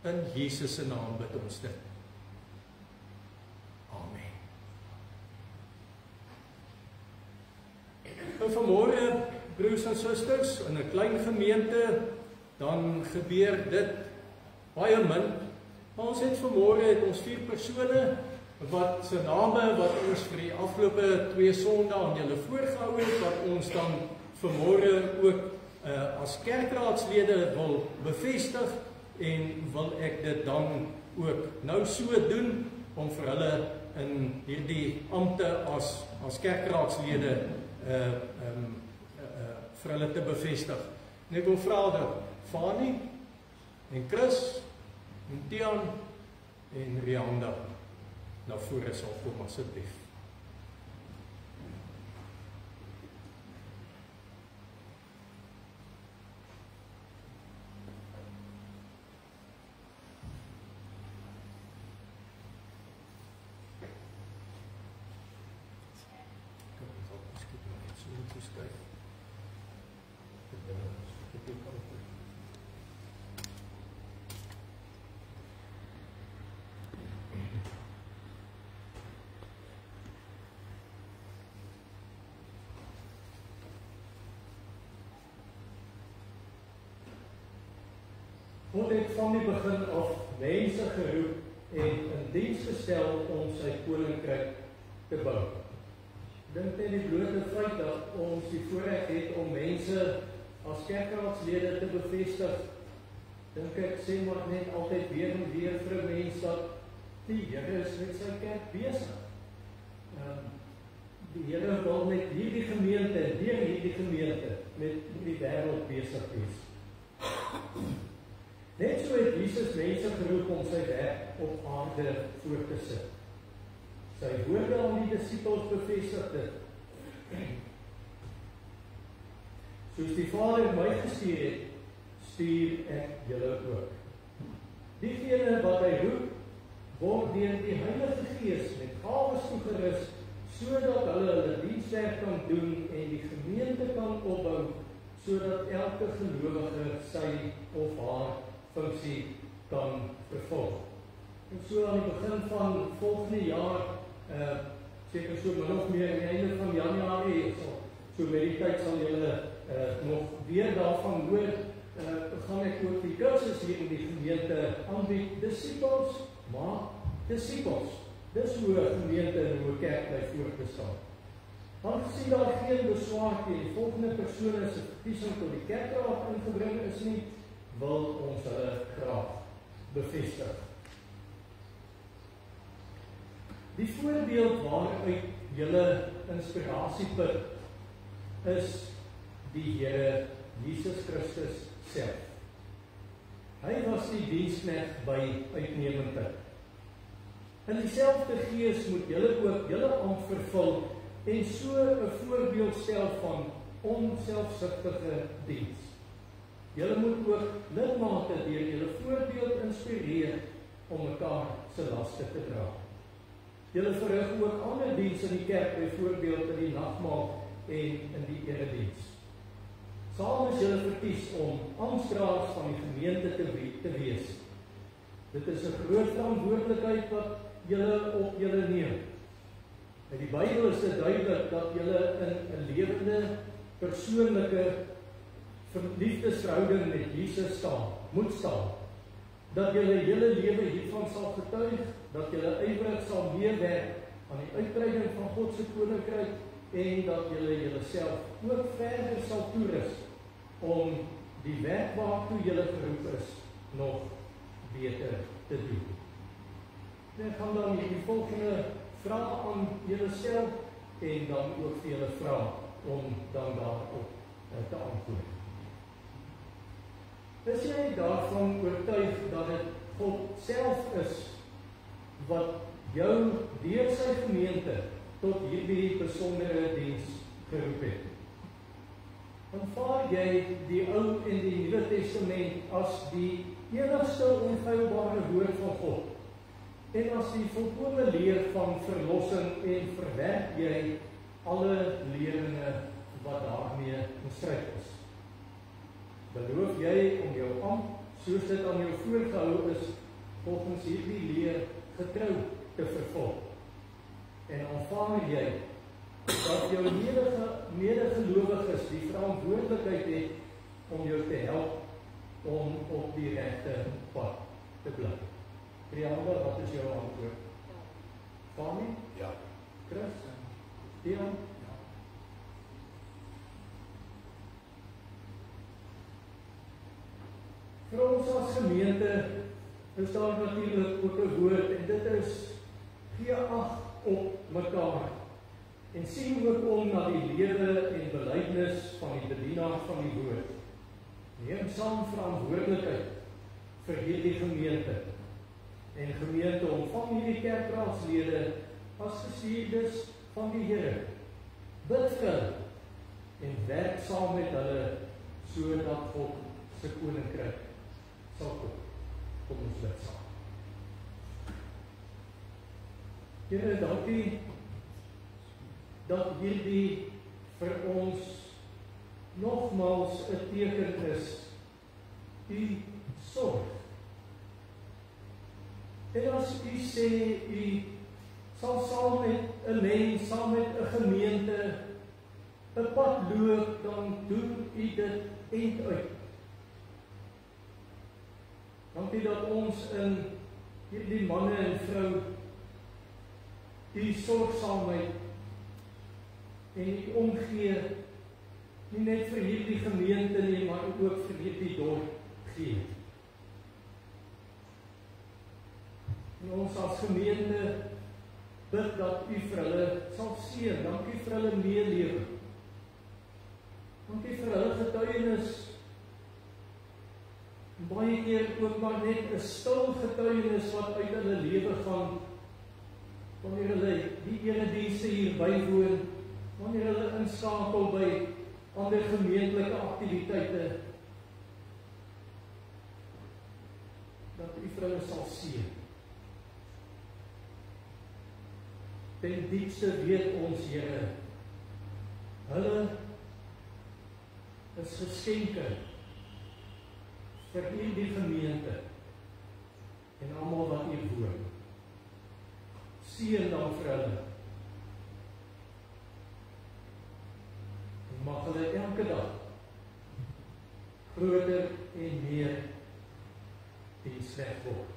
In Jesus se naam bid ons dit. Amen. En vanmôre, broers en susters, in 'n klein gemeente, dan gebeur dit baie min. Maar ons het vanmôre ons 4 persone wat se name wat ons vir die afgelope 2 Sondae aan julle voorgehou het, wat ons dan vanmôre ook as kerkraadslede wil bevestig, en wil ek dit dan ook nou so doen, om vir hulle in hierdie ampte as kerkraadslede vir hulle te bevestig. En ek wil vra dat Fani en Chris en Tian en Rianda na vore sal kom asseblief. God het van die begin af mense geroep en in diens gestel om sy koninkryk te bou. Dink net die blote feit dat ons die voorreg het om mense as kerkraadslede te bevestig, dink ek sê maar net altyd weer en weer vir 'n mens dat Die Here is met sy kerk besig. Die Here wil met hierdie gemeente, deur hierdie gemeente, met die wêreld besig wees. Net so het Jesus mense geroep om sy werk op aarde voort te sit. Sy woorde aan die disippels bevestig dit. Soos die Vader my gestuur het, stuur ek julle ook. Diegene wat hy roep, word deur die Heilige Gees met gawes toegerus, sodat hulle dienswerk kan doen en die gemeente kan opbou, sodat elke gelowige sy of haar funksie kan vervul. En so aan die begin van volgende jaar, seker so min of meer aan die einde van Januarie, so met die tyd sal julle nog weer daarvan hoor, gaan ek ook die kursus hier in die gemeente aanbied, disippels, maar disippels. Dis hoe 'n gemeente en hoe 'n kerk bly voortbestaan. Aangesien daar geen beswaar teen die volgende persone se verkiesing tot die kerkraad ingebring is nie, wil ons hulle graag bevestig. Die voorbeeld waaruit julle inspirasie put, is die Here Jesus Christus self. Hy was die diensknegt by uitnemendheid. In dieselfde gees moet julle ook julle ampt vervul en so 'n voorbeeld stel van onselfsugtige diens. Julle moet ook lidmate deur julle voorbeeld inspireer om mekaar se laste te dra. Julle verrig ook ander dienste in die kerk, byvoorbeeld in die nagmaal en in die erediens. Saam is julle verkies om amptdraers van die gemeente te wees. Dit is 'n groot verantwoordelikheid wat julle op julle neem. In die Bybel is dit duidelik dat julle in 'n lewende, persoonlike liefdesverhouding met Jesus moet staan. Dat julle hele lewe hiervan sal getuig, dat julle ywerig sal meewerk aan die uitbreiding van God se koninkryk en dat julle julleself ook verder sal toerus om die werk waartoe julle geroep is nog beter te doen. Ek gaan dan die volgende vraag aan julleself en dan ook vir julle vra om dan daarop te antwoord. Is jy daarvan oortuig dat dit God self is wat jou deur sy gemeente tot hierdie besondere diens geroep het? Aanvaar jy die Ou en die Nuwe Testament as die enigste onfeilbare woord van God en as die volkome leer van verlossing en verwerp jy alle leringe wat daarmee in stryd is? Beloof jy om jou ampt, soos dit aan jou voorgehou is, volgens hierdie leer getrou te vervul? En aanvaar jy dat jou medegelowiges die verantwoordelikheid het om jou te help om op die regte pad te bly? Trianda, wat is jou antwoord? Fami? Ja. Chris? Dion? Vir ons as gemeente is daar natuurlik ook 'n woord en dit is gee ag op mekaar en sien ook om na die lewe en belydenis van die bedienaar van die woord. Neem saam verantwoordelikheid vir hierdie gemeente en gemeente ontvang hierdie kerkraadslede as gestuurdes van die Here. Bid vir hulle en werk saam met hulle sodat God se koninkryk sal kom. Kom ons bid saam. Here, dankie dat hierdie vir ons nogmaals 'n teken is, u sorg. En as u sê, u sal saam met 'n mens, saam met 'n gemeente, 'n pad loop, dan doen u dit end uit. Dankie dat ons in hierdie manne en vrou die sorgsaamheid en die omgee nie net vir hierdie gemeente nie, maar ook vir hierdie dorp gee. En ons ons as gemeente bid dat U vir hulle sal seën. Dankie vir hulle meelewe. Dankie vir hulle getuienis. Baie keer ook maar net 'n stil getuienis wat uit hulle lewe gaan, wanneer hulle die eredienste hier bywoon, wanneer hulle inskakel by ander gemeentelike aktiwiteite, dat U vir hulle sal seën. Ten diepste weet ons, Here, hulle is geskenke vir U die gemeente en almal wat hier woon. Seën dan vir hulle. En mag hulle elke dag groter en meer diensreg word.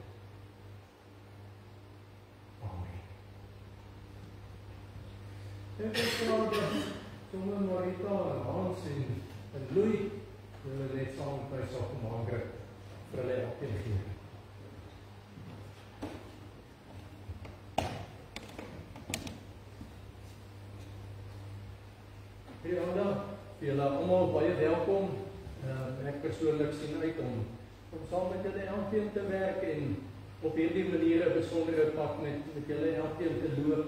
Amen. Ek is graag dat sommer Marita en Hans en Louis hulle net saam by Sokkomangre vir hulle elkeen gee. Jolanda, julle almal baie welkom. Ek persoonlik sien uit om saam met julle elkeen te werk en op hierdie manier 'n besondere pad met julle elkeen te loop.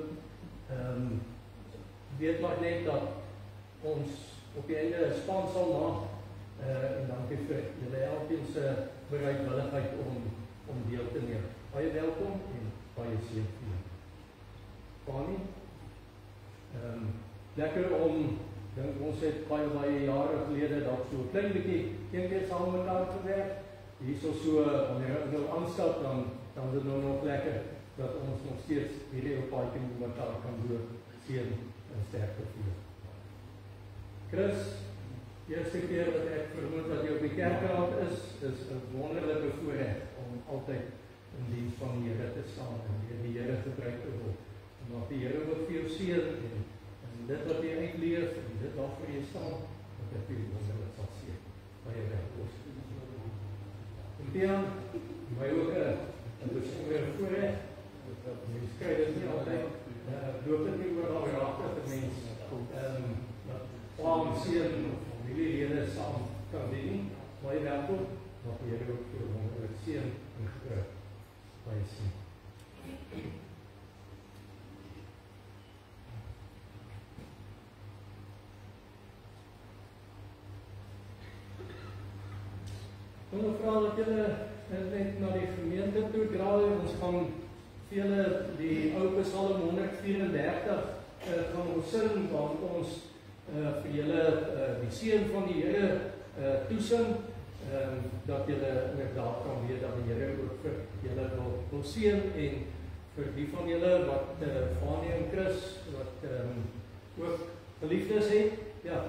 Weet maar net dat ons op die einde 'n span sal maak. En dankie vir julle elkeen se bereidwilligheid om deel te neem. Baie welkom en baie seën vir julle. Connie, lekker om, dink ons het baie jare gelede dalk so 'n klein bietjie een keer saam met mekaar gewerk. Hierso so wanneer ek nou aanstap dan is dit nou nog lekker dat ons nog steeds hierdie op paadjie met mekaar kan loop. Seën en sterkte vir julle. Chris, eerste keer wat ek vermoed dat jy op die kerkraad is 'n wonderlike voorreg om altyd in diens van die Here te staan en die Here gebruik te word. En dat die Here ook vir jou seën en dit wat jy uitleef en dit waarvoor jy staan, dat dit vir jou wonderlik sal seën. Baie welkom. En Tiaan, my ook 'n besondere voorreg. Mens kry dit nie altyd. Loop dit nie oor al raak dat 'n mens saam seën familielede saam kan dien. Baie welkom, dat die Here ook vir wonderlik seën en gebruik. Baie seën. Ek wil vra dat julle net na die gemeente toe draai. Ons gaan vir julle die ou Psalm 134 gaan ons sing, want ons vir julle die seën van die Here toesing, dat julle inderdaad kan weet dat die Here ook vir julle wil seën en vir die van julle wat Fanie en Chris wat ook geliefdes het, ja,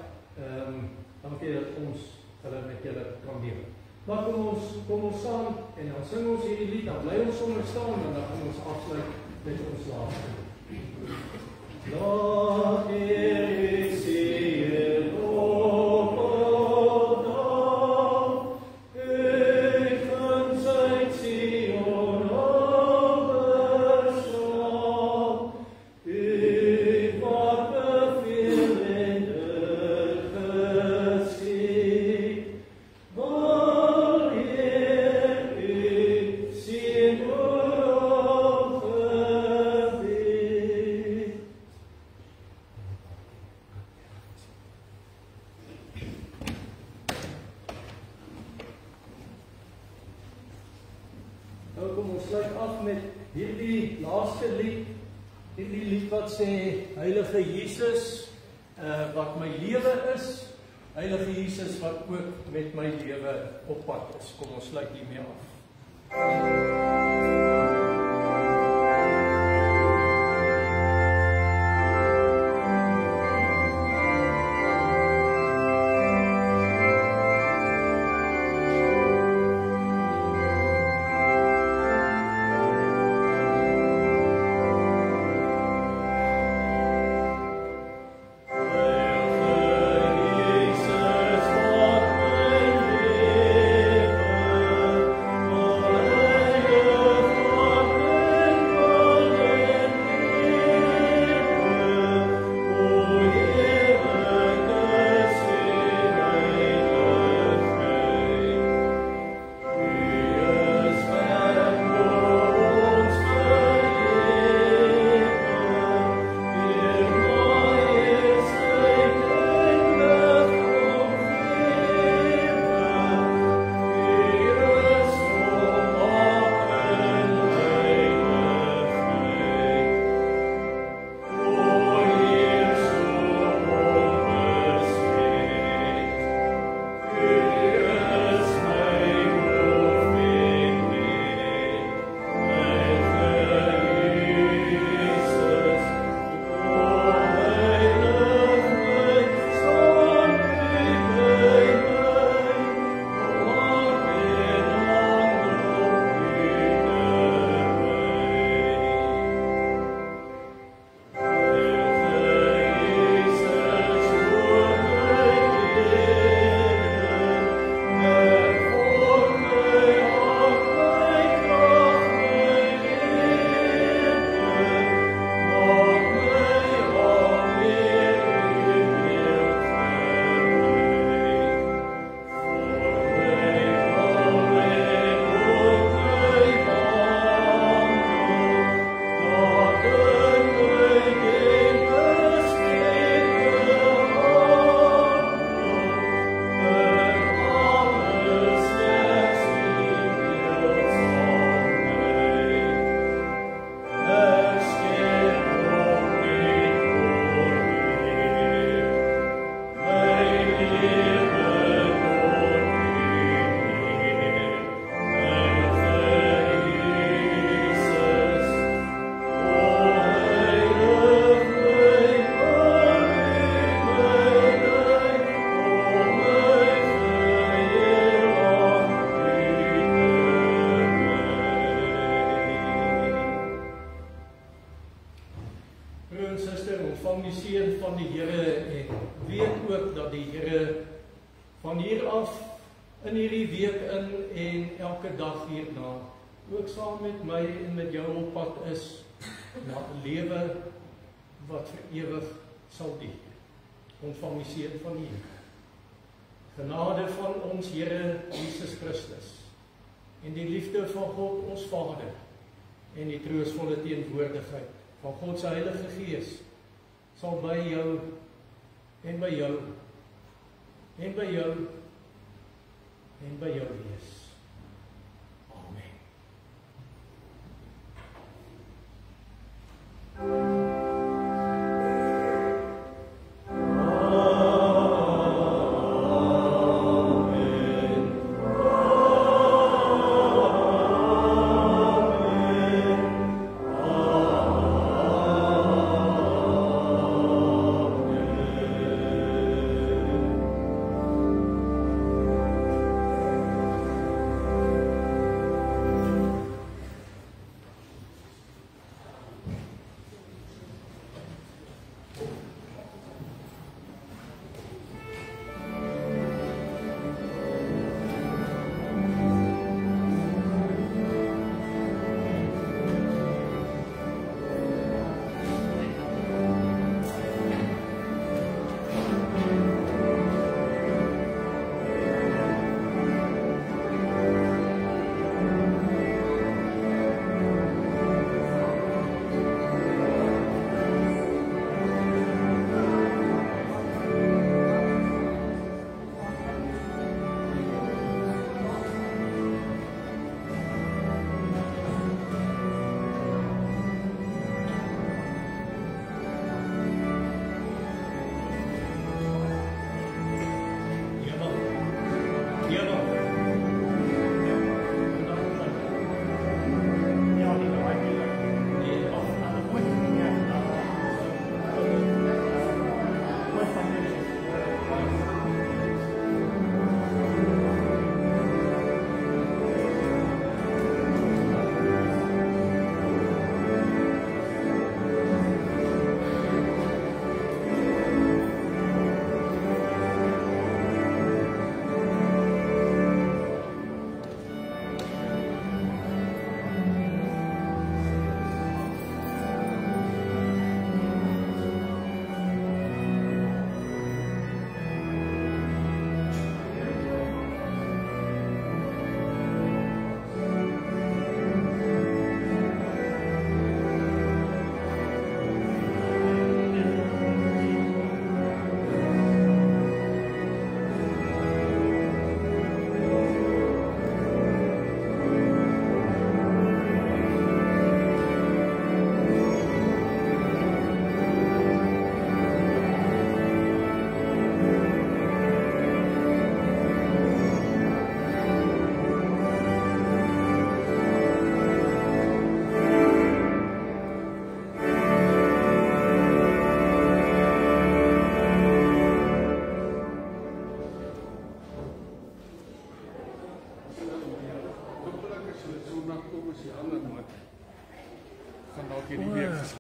dankie dat ons hulle met julle kan deel. Maar kom ons staan en dan sing ons hierdie lied, dan bly ons sommer staan en dan gaan ons afsluit met ons laaste. Laat die seën op ons, ek kan sy Sion overstaan, ek wat beveel en gesê, wat sê, Heilige Jesus, wat my lewe is, Heilige Jesus, wat ook met my lewe op pad is. Kom ons sluit hiermee af. Oh seën van die Here en weet ook dat die Here van hier af in hierdie week in en elke dag hierna ook saam met my en met jou op pad is na 'n lewe wat vir ewig sal dien. Ontvang die seën van die Here. Genade van ons Here Jesus Christus en die liefde van God ons Vader en die troostvolle teenwoordigheid van God se Heilige Gees sal by jou en by jou en by jou en by jou wees.